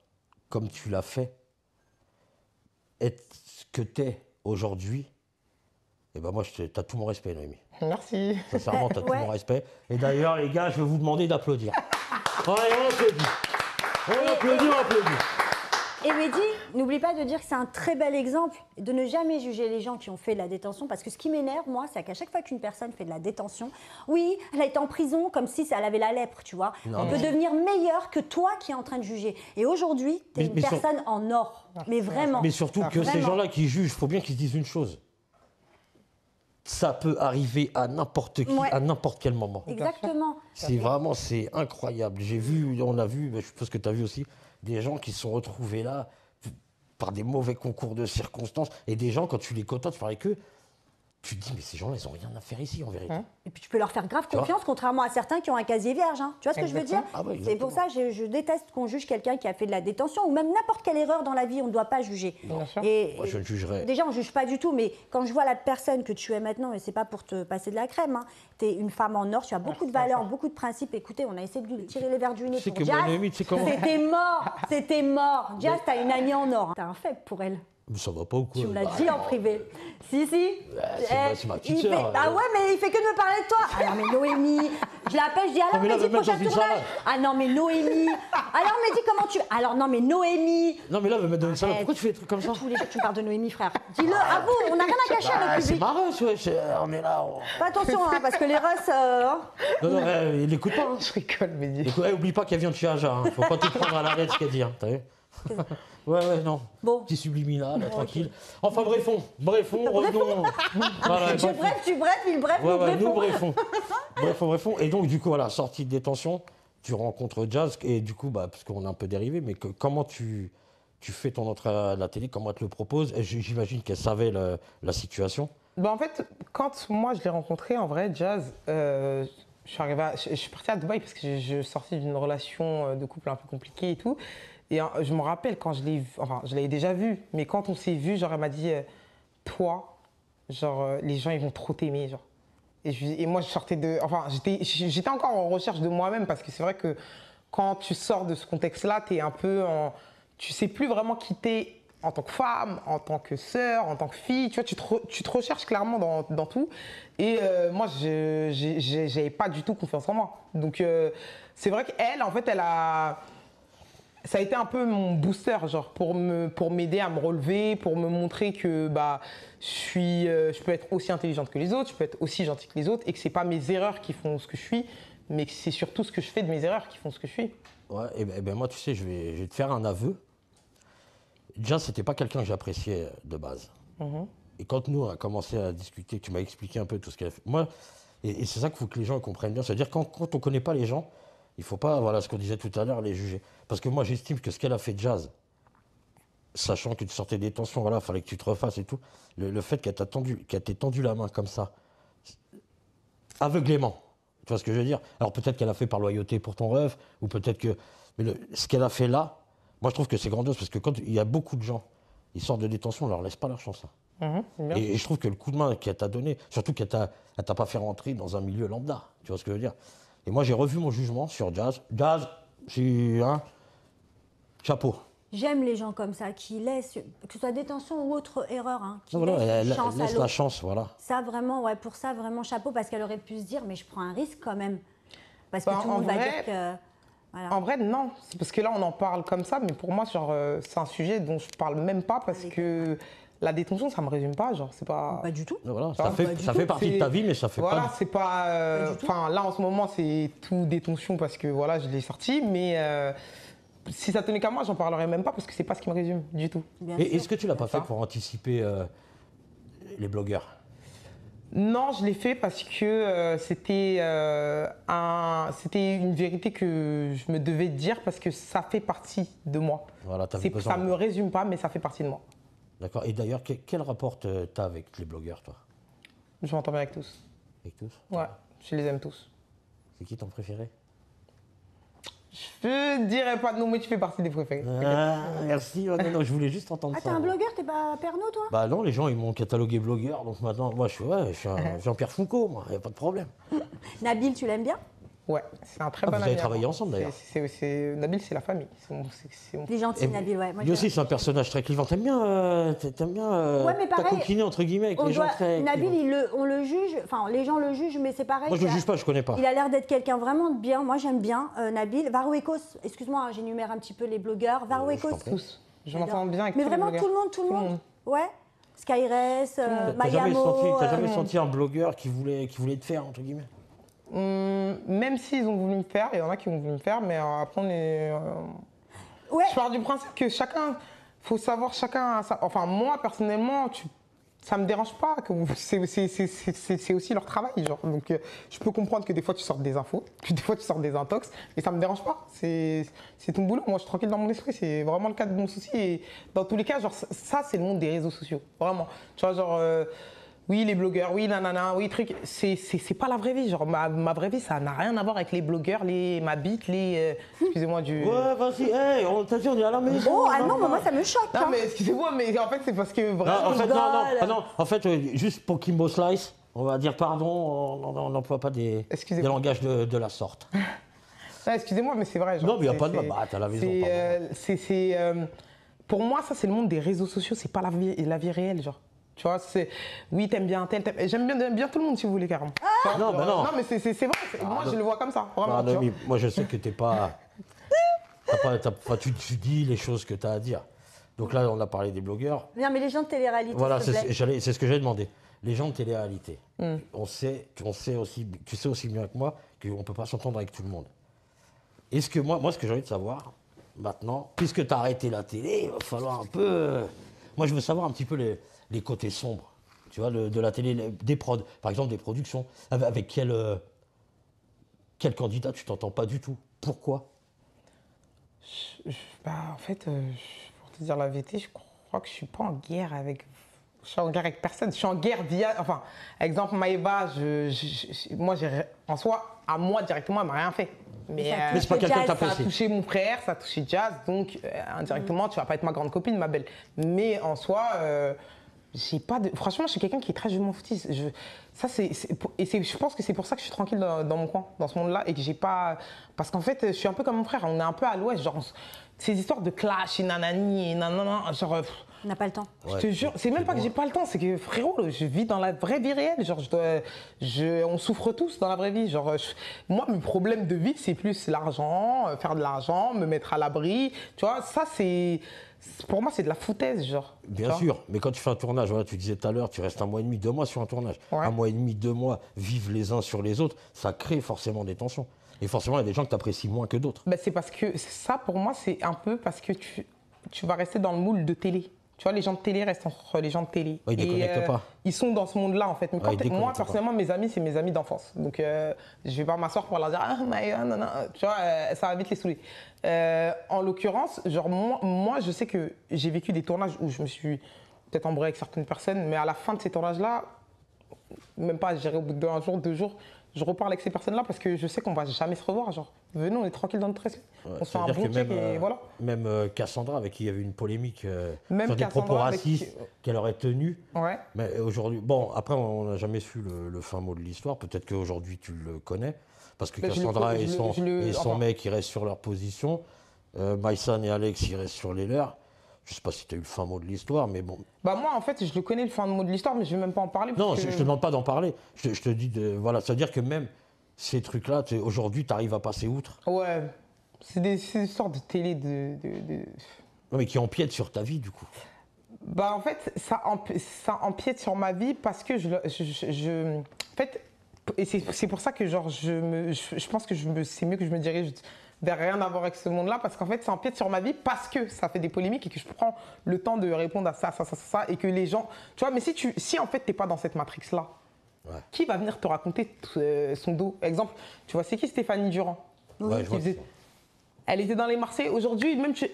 comme tu l'as fait, être ce que tu es aujourd'hui, et ben moi, tu as tout mon respect, Noémie. Merci. Sincèrement, tu as tout Ouais. mon respect. Et d'ailleurs, les gars, je vais vous demander d'applaudir. Ouais, on applaudit. On applaudit, on applaudit. Et Mehdi, n'oublie pas de dire que c'est un très bel exemple de ne jamais juger les gens qui ont fait de la détention, parce que ce qui m'énerve, moi, c'est qu'à chaque fois qu'une personne fait de la détention, oui, elle a été en prison comme si elle avait la lèpre, tu vois. Non, On peut devenir meilleur que toi qui es en train de juger. Et aujourd'hui, tu es une personne en or, mais vraiment. Mais surtout que ces gens-là qui jugent, il faut bien qu'ils se disent une chose. Ça peut arriver à n'importe qui, à n'importe quel moment. Exactement. C'est incroyable. On a vu, je suppose que tu as vu aussi, des gens qui se sont retrouvés là par des mauvais concours de circonstances. Et des gens, quand tu les côtoies, tu parles avec eux, tu te dis, mais ces gens-là, ils n'ont rien à faire ici, en vérité. Et puis tu peux leur faire grave confiance, contrairement à certains qui ont un casier vierge. Hein. Tu vois ce que je veux dire? C'est pour ça que je déteste qu'on juge quelqu'un qui a fait de la détention, ou même n'importe quelle erreur dans la vie, on ne doit pas juger. Et moi, je ne jugerais. Déjà, on ne juge pas du tout, mais quand je vois la personne que tu es maintenant, et c'est pas pour te passer de la crème, hein, tu es une femme en or, tu as beaucoup de valeurs, beaucoup de principes. Écoutez, on a essayé de lui tirer les verres du nez. C'est que mon ami, tu sais comment? C'était mort. Jazz, t'as une amie en or. T'as un faible pour elle. Mais ça va pas ou quoi? Tu me l'as dit en privé. Si. C'est ma petite sœur. Ah ouais, mais il fait que de me parler de toi. Alors, mais Noémie, je l'appelle, je dis alors, Mehdi, prochain tournage. Ah non, mais Noémie. Alors, Mehdi, comment tu. Alors, non, mais Noémie. Non, mais là, elle va me donner ça. Pourquoi tu fais des trucs comme ça? Tous les jours, tu me parles de Noémie, frère. Dis-le, à vous, on n'a rien à cacher à notre public. C'est marrant, on est là. Fais attention, hein, parce que les Russes. Non, il n'écoute pas. Je rigole, Mehdi. Oublie pas qu'elle vient de chez Aja. Faut pas tout prendre à la lettre ce qu'elle dit. T'as vu? Ouais, non. Bon. Petit subliminal, tranquille. Enfin, brefons, revenons. Voilà, Tu bref, il bref, nous brefons. Et donc, du coup, voilà, sortie de détention, tu rencontres Jazz, et du coup, parce qu'on a un peu dérivé, mais comment tu fais ton entrée à la télé, comment elle te le propose? Et j'imagine qu'elle savait la situation. En fait, quand moi je l'ai rencontré, en vrai, Jazz, je suis partie à Dubaï parce que je sortais d'une relation de couple un peu compliquée et tout. Et je me rappelle quand je l'ai vu, enfin, je l'avais déjà vu, mais quand on s'est vu, genre, elle m'a dit, toi, genre, les gens, ils vont trop t'aimer, genre. Et moi, je sortais de, enfin, j'étais encore en recherche de moi-même parce que c'est vrai que quand tu sors de ce contexte-là, t'es un peu tu sais plus vraiment qui t'es en tant que femme, en tant que sœur, en tant que fille, tu vois, tu te recherches clairement dans tout. Et moi, j'avais pas du tout confiance en moi. Donc, c'est vrai qu'elle, en fait, ça a été un peu mon booster, genre, pour m'aider à me relever, pour me montrer que je peux être aussi intelligente que les autres, je peux être aussi gentille que les autres, et que c'est pas mes erreurs qui font ce que je suis, mais que c'est surtout ce que je fais de mes erreurs qui font ce que je suis. Ouais, et ben moi, tu sais, je vais te faire un aveu. Déjà, c'était pas quelqu'un que j'appréciais de base. Et quand nous, on a commencé à discuter, tu m'as expliqué un peu tout ce qu'elle a fait. Moi, et c'est ça qu'il faut que les gens comprennent bien. C'est-à-dire, quand on connaît pas les gens, il ne faut pas, voilà ce qu'on disait tout à l'heure, les juger. Parce que moi, j'estime que ce qu'elle a fait de Jazz, sachant que tu sortais des tensions, voilà, il fallait que tu te refasses et tout, le fait qu'elle t'ait tendu la main comme ça, aveuglément, tu vois ce que je veux dire? Alors peut-être qu'elle a fait par loyauté pour ton rêve, ou peut-être que... Mais ce qu'elle a fait là, moi je trouve que c'est grandiose, parce que quand il y a beaucoup de gens, ils sortent de détention, on ne leur laisse pas leur chance. Et je trouve que le coup de main qu'elle t'a donné, surtout qu'elle t'a pas fait rentrer dans un milieu lambda, tu vois ce que je veux dire? Et moi, j'ai revu mon jugement sur Jazz. Jazz, c'est chapeau. J'aime les gens comme ça, qui laissent, que ce soit détention ou autre erreur, qui elle chance laisse la chance, voilà. Ça, vraiment, ouais, pour ça, vraiment chapeau, parce qu'elle aurait pu se dire, mais je prends un risque quand même. Parce que tout le monde va dire que... Voilà. En vrai, non. C'est parce que là, on en parle comme ça, mais pour moi, genre, c'est un sujet dont je parle même pas parce que... La détention, ça me résume pas, genre, c'est pas... Pas du tout. Voilà, ça fait partie de ta vie, mais ça fait pas... Voilà, c'est pas... Enfin, là, en ce moment, c'est tout détention parce que, voilà, je l'ai sorti, mais si ça tenait qu'à moi, j'en parlerais même pas parce que c'est pas ce qui me résume du tout. Et est-ce que tu l'as pas fait pour anticiper les blogueurs? Non, je l'ai fait parce que c'était une vérité que je me devais dire parce que ça fait partie de moi. Voilà, ça me résume pas, mais ça fait partie de moi. D'accord. Et d'ailleurs, quel rapport t'as avec les blogueurs, toi? Je m'entends bien avec tous. Avec tous? Ouais, je les aime tous. C'est qui ton préféré? Je dirais pas de nom, mais tu fais partie des préférés. Ah, merci. Non, je voulais juste entendre ça. Ah, t'es un blogueur, t'es pas Pernod, toi? Bah non, les gens, ils m'ont catalogué blogueur, donc maintenant, moi, je suis un Jean-Pierre Foucault, moi, y a pas de problème. Nabil, tu l'aimes bien? Ouais, c'est un très bon ami. Vous avez à travaillé moi. ensemble d'ailleurs. Nabil, c'est la famille. Il est gentil, Et Nabil, ouais. Moi, lui aussi, c'est un personnage très clivant. T'aimes bien, Ouais, mais pareil, t'acoquiner entre guillemets avec les gens très. Nabil, clivants. on le juge, enfin, les gens le jugent, mais c'est pareil. Moi, je le juge pas, je connais pas. Il a l'air d'être quelqu'un vraiment de bien. Moi, j'aime bien Nabil. Varouekos, excuse-moi, hein, j'énumère un petit peu les blogueurs. Varouekos. Tous. Je m'entends bien avec Mais tous les vraiment, blogueurs. tout le monde. Ouais. Skyres, T'as jamais Mayamo. senti un blogueur qui voulait te faire, entre guillemets? Même s'ils ont voulu me faire, il y en a qui ont voulu me faire, mais après on est. Ouais. Je pars du principe que faut savoir chacun. Enfin, moi personnellement, ça me dérange pas. C'est aussi leur travail, genre. Donc, je peux comprendre que des fois tu sortes des infos, que des fois tu sortes des intox, mais ça me dérange pas. C'est ton boulot. Moi, je suis tranquille dans mon esprit. C'est vraiment le cas de mon souci. Et dans tous les cas, genre, ça, c'est le monde des réseaux sociaux. Vraiment. Tu vois, genre. Oui, les blogueurs, oui, nanana, oui, truc. C'est pas la vraie vie. Genre, ma vraie vie, ça n'a rien à voir avec les blogueurs, ma bite, excusez-moi du. Ouais, vas-y, hey, on t'a dit, on est à la maison. Oh, ah non, mais moi, ça me choque. Non, hein. mais excusez-moi, mais en fait, c'est parce que Non, vraiment. en fait, rigole. non. En fait, juste pour Kimbo Slice, on va dire pardon, on n'emploie pas des langages de la sorte. Non, excusez-moi, mais c'est vrai. Genre, Non, mais il n'y a pas de mal. T'as la maison, pardon. Pour moi, ça, c'est le monde des réseaux sociaux, c'est pas la vie réelle, genre. Tu vois, oui, t'aimes bien tel, j'aime bien tout le monde si vous voulez, carrément. Non, mais non. Non, mais c'est vrai, moi je le vois comme ça, vraiment. Non, tu vois. moi, je sais que t'es pas. Tu dis les choses que t'as à dire. Donc là, on a parlé des blogueurs. Non, mais les gens de télé-réalité, Voilà, s'il te plaît. c'est ce que j'allais demander. Les gens de télé-réalité, tu sais aussi bien que moi qu'on ne peut pas s'entendre avec tout le monde. Est-ce que moi, ce que j'ai envie de savoir, maintenant, puisque tu as arrêté la télé, il va falloir un peu. Moi, je veux savoir un petit peu les côtés sombres, tu vois, de la télé, des prods, par exemple des productions. Avec quel candidat tu t'entends pas du tout? Pourquoi? En fait, pour te dire la vérité, je crois que je suis pas en guerre avec. Je suis en guerre avec personne. Je suis en guerre via. Enfin, exemple, Maëva, moi, en soi, à moi directement, elle m'a rien fait. Mais c'est pas quelqu'un que ça a t'apprécies. touché mon frère, ça a touché Jazz, donc indirectement, tu vas pas être ma grande copine, ma belle. Mais en soi, j'ai pas de. Franchement, je suis quelqu'un qui est très je m'en foutiste. Je pense que c'est pour ça que je suis tranquille dans mon coin, dans ce monde-là, et que j'ai pas. Parce qu'en fait, je suis un peu comme mon frère, on est un peu à l'ouest, genre ces histoires de clash et nanani et nanana, genre. On n'a pas le temps. Je te jure, c'est même pas que j'ai pas le temps, c'est que frérot, je vis dans la vraie vie réelle. Genre, on souffre tous dans la vraie vie. Genre, moi, mes problèmes de vie, c'est plus l'argent, faire de l'argent, me mettre à l'abri. Tu vois, ça, pour moi, c'est de la foutaise, genre. Bien sûr, mais quand tu fais un tournage, voilà, tu disais tout à l'heure, tu restes 1 mois et demi, 2 mois sur un tournage. Ouais. 1 mois et demi, 2 mois, vivent les uns sur les autres, ça crée forcément des tensions. Et forcément, il y a des gens que tu apprécies moins que d'autres. Ben, c'est parce que ça, pour moi, c'est un peu parce que tu vas rester dans le moule de télé. Tu vois, les gens de télé restent entre les gens de télé. Ouais, ils déconnectent pas. Ils sont dans ce monde-là, en fait. Mais Ouais, ils moi, déconnectent personnellement, mes amis, c'est mes amis d'enfance. Donc, je vais pas m'asseoir pour leur dire « Ah, mais non, non. » Tu vois, ça va vite les saouler. En l'occurrence, genre, moi, je sais que j'ai vécu des tournages où je me suis peut-être embrouillé avec certaines personnes, mais à la fin de ces tournages-là, même pas, je dirais au bout d'1 jour, 2 jours, je reparle avec ces personnes-là parce que je sais qu'on va jamais se revoir. Genre, venez, on est tranquille dans notre respect. On se fait un bon check et voilà. Même Cassandra, avec qui il y avait une polémique Même sur des Cassandra, propos avec racistes qu'elle aurait tenus. Ouais. Mais aujourd'hui, bon, après, on n'a jamais su le fin mot de l'histoire. Peut-être qu'aujourd'hui, tu le connais. Parce que Ben, Cassandra et son enfin, mec, ils restent sur leur position. Maïsan et Alex, ils restent sur les leurs. Je ne sais pas si tu as eu le fin mot de l'histoire, mais bon. Bah moi, en fait, je le connais, le fin mot de l'histoire, mais je ne vais même pas en parler. Non, parce je que... ne te demande pas d'en parler. Je te dis, voilà, ça veut dire que même ces trucs-là, aujourd'hui, tu arrives à passer outre. Ouais, c'est des sortes de télé Non, mais qui empiètent sur ta vie, du coup. Bah en fait, ça empiète sur ma vie parce que en fait, et c'est pour ça que genre je pense que c'est mieux que je me dirige vers rien à voir avec ce monde-là, parce qu'en fait, ça empiète sur ma vie parce que ça fait des polémiques et que je prends le temps de répondre à ça, et que les gens, tu vois, mais si en fait t'es pas dans cette matrix-là, Ouais. qui va venir te raconter son dos? Exemple, tu vois, c'est qui Stéphanie Durand? Ouais, je vois. Elle était dans les Marseillais. Aujourd'hui, même tu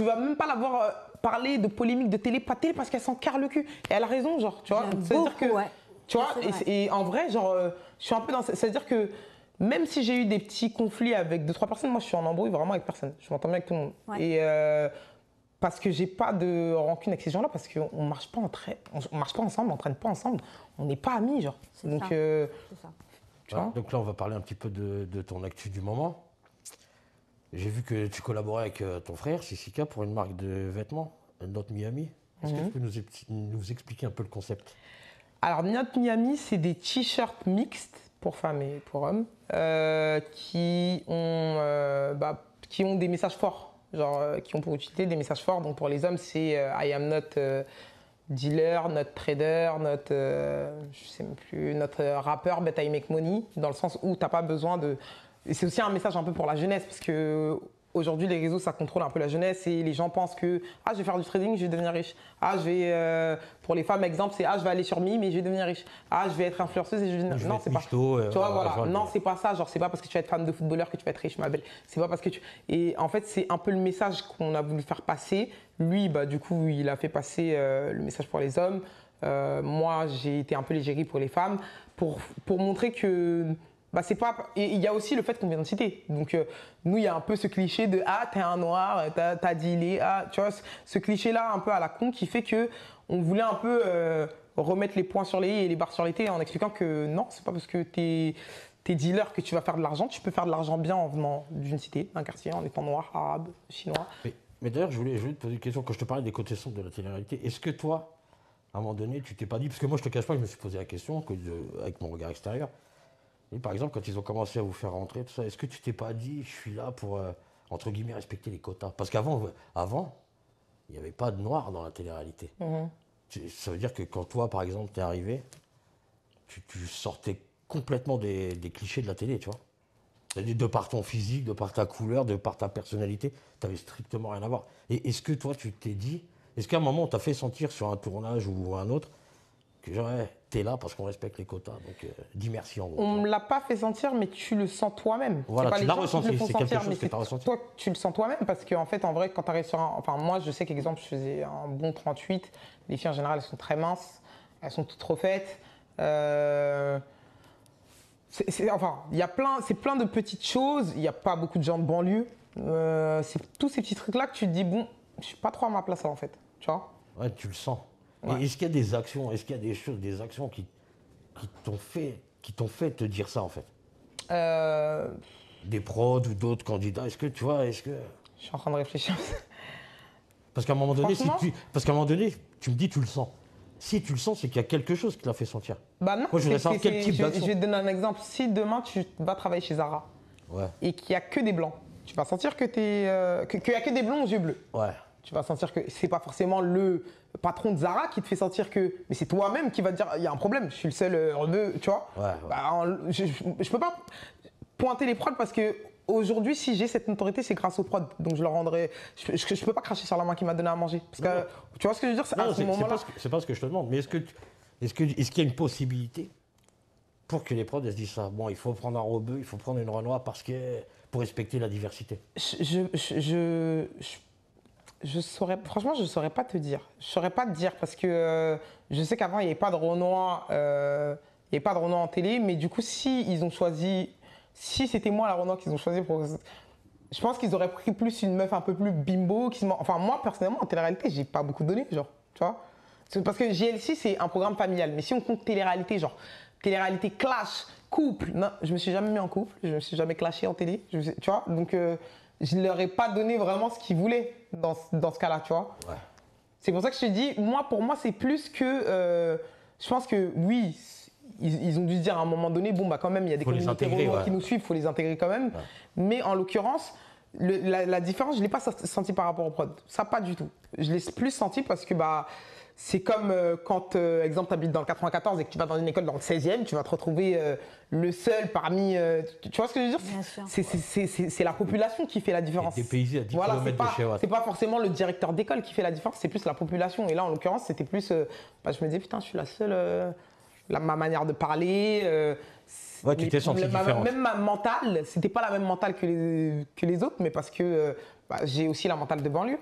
vas même pas la voir parler de polémique de télé, pas télé, parce qu'elle s'en carre le cul. Et elle a raison, genre, tu vois. C'est-à-dire que, ouais. tu vois, C'est vrai. et en vrai, genre, je suis un peu dans. C'est-à-dire que même si j'ai eu des petits conflits avec 2-3 personnes, moi, je suis en embrouille vraiment avec personne. Je m'entends bien avec tout le monde. Ouais. Et parce que j'ai pas de rancune avec ces gens-là, parce qu'on marche pas on marche pas ensemble, on traîne pas ensemble, on n'est pas amis, genre. C'est Donc, ça. C'est ça. Tu vois. Donc là, on va parler un petit peu de ton actu du moment. J'ai vu que tu collaborais avec ton frère, Sissika, pour une marque de vêtements, Not Miami. Est-ce que tu peux nous expliquer un peu le concept? Alors, Not Miami, c'est des t-shirts mixtes pour femmes et pour hommes qui ont des messages forts, qui ont pour utilité des messages forts. Donc, pour les hommes, c'est I am not dealer, not trader, je sais même plus, not rappeur, but I make money, dans le sens où tu n'as pas besoin de... Et c'est aussi un message un peu pour la jeunesse, parce que aujourd'hui, les réseaux, ça contrôle un peu la jeunesse et les gens pensent que je vais faire du trading, je vais devenir riche. Pour les femmes, exemple, c'est je vais aller sur Mime et je vais devenir riche. Je vais être influenceuse et je vais devenir... Non, c'est pas. Tu vois, voilà. Non, c'est pas ça. C'est pas parce que tu vas être fan de footballeur que tu vas être riche, ma belle. C'est pas parce que tu. Et en fait, c'est un peu le message qu'on a voulu faire passer. Lui, du coup, il a fait passer le message pour les hommes. Moi, j'ai été un peu l'égérie pour les femmes pour montrer que. C'est pas... Et il y a aussi le fait qu'on vient de citer. Donc, nous, il y a un peu ce cliché de t'es un noir, t'as dealé, tu vois, ce cliché-là un peu à la con qui fait qu'on voulait un peu remettre les points sur les i et les barres sur les t en expliquant que non, c'est pas parce que t'es dealer que tu vas faire de l'argent. Tu peux faire de l'argent bien en venant d'une cité, d'un quartier, en étant noir, arabe, chinois. Mais d'ailleurs, je voulais te poser une question. Quand je te parlais des côtés sombres de la télé-réalité, est-ce que toi, à un moment donné, tu t'es pas dit, parce que moi, je te cache pas, je me suis posé la question avec mon regard extérieur. Et par exemple, quand ils ont commencé à vous faire rentrer, tout ça, est-ce que tu t'es pas dit, je suis là pour, entre guillemets, respecter les quotas? Parce qu'avant, il n'y avait pas de noirs dans la télé-réalité. Ça veut dire que quand toi, par exemple, t'es arrivé, tu sortais complètement des clichés de la télé, tu vois. De par ton physique, de par ta couleur, de par ta personnalité, tu n'avais strictement rien à voir. Et est-ce que toi, tu t'es dit, est-ce qu'à un moment, on t'a fait sentir sur un tournage ou un autre, que genre, t'es là parce qu'on respecte les quotas, donc dis merci en gros. On me l'a pas fait sentir, mais tu le sens toi-même. Voilà, tu l'as ressenti, c'est quelque chose que tu as ressenti. Toi, tu le sens toi-même parce qu'en fait, en vrai, quand tu arrives sur un... Enfin, moi, je sais qu'exemple, je faisais un bon 38. Les filles, en général, elles sont très minces, elles sont toutes refaites. C'est plein de petites choses. Il n'y a pas beaucoup de gens de banlieue. C'est tous ces petits trucs-là que tu te dis, bon, je suis pas trop à ma place là, en fait. Tu vois? Ouais, tu le sens. Ouais. Et est-ce qu'il y a des actions, des actions qui t'ont fait te dire ça en fait? Des prods ou d'autres candidats, est-ce que... Je suis en train de réfléchir. Parce qu'à un moment donné, tu me dis tu le sens. Si tu le sens, c'est qu'il y a quelque chose qui te l'a fait sentir. Non. Moi, je voudrais savoir quel type d'action. Je vais te donner un exemple. Si demain tu vas travailler chez Zara et qu'il n'y a que des blancs, tu vas sentir qu'il n'y a que des blonds aux yeux bleus. Ouais. Tu vas sentir que c'est pas forcément le patron de Zara qui te fait sentir que... Mais c'est toi-même qui va te dire, il y a un problème, je suis le seul rebeu, tu vois. Ouais. Je peux pas pointer les prods parce que aujourd'hui, si j'ai cette notoriété, c'est grâce aux prods. Donc je leur rendrai... Je peux pas cracher sur la main qui m'a donné à manger. Parce que, tu vois ce que je veux dire? Non, c'est pas ce que je te demande. Mais est-ce qu'il y a une possibilité pour que les prods se disent ça? Bon, il faut prendre un rebeu, il faut prendre une Renoir pour respecter la diversité. Franchement, je saurais pas te dire. Je saurais pas te dire parce que je sais qu'avant, il n'y avait pas de Renoir, en télé. Mais du coup, si c'était moi la Renoir qu'ils ont choisi je pense qu'ils auraient pris plus une meuf un peu plus bimbo. Enfin, moi, personnellement, en télé-réalité, j'ai pas beaucoup donné, genre, tu vois. Parce que JLC, c'est un programme familial. Mais si on compte télé-réalité, genre, télé-réalité clash, couple, non, je me suis jamais mis en couple, je me suis jamais clashé en télé, tu vois. Donc, je ne leur ai pas donné vraiment ce qu'ils voulaient dans ce cas-là, tu vois. Ouais. C'est pour ça que je te dis, pour moi, c'est plus que... je pense que, oui, ils ont dû se dire à un moment donné, bon, quand même, il y a des communautés qui nous suivent, il faut les intégrer quand même. Ouais. Mais en l'occurrence, la différence, je ne l'ai pas senti par rapport au prod. Ça, pas du tout. Je l'ai plus senti parce que, c'est comme quand, exemple, tu habites dans le 94 et que tu vas dans une école dans le 16e, tu vas te retrouver le seul parmi... tu vois ce que je veux dire? Bien sûr. C'est la population qui fait la différence. Dépaysé à 10 km de chez Watt. C'est pas forcément le directeur d'école qui fait la différence, c'est plus la population. Et là, en l'occurrence, c'était plus... je me disais, putain, je suis la seule... ma manière de parler... ouais, tu t'es senti différente. Même ma mentale, c'était pas la même mentale que les autres, mais parce que j'ai aussi la mentale de banlieue.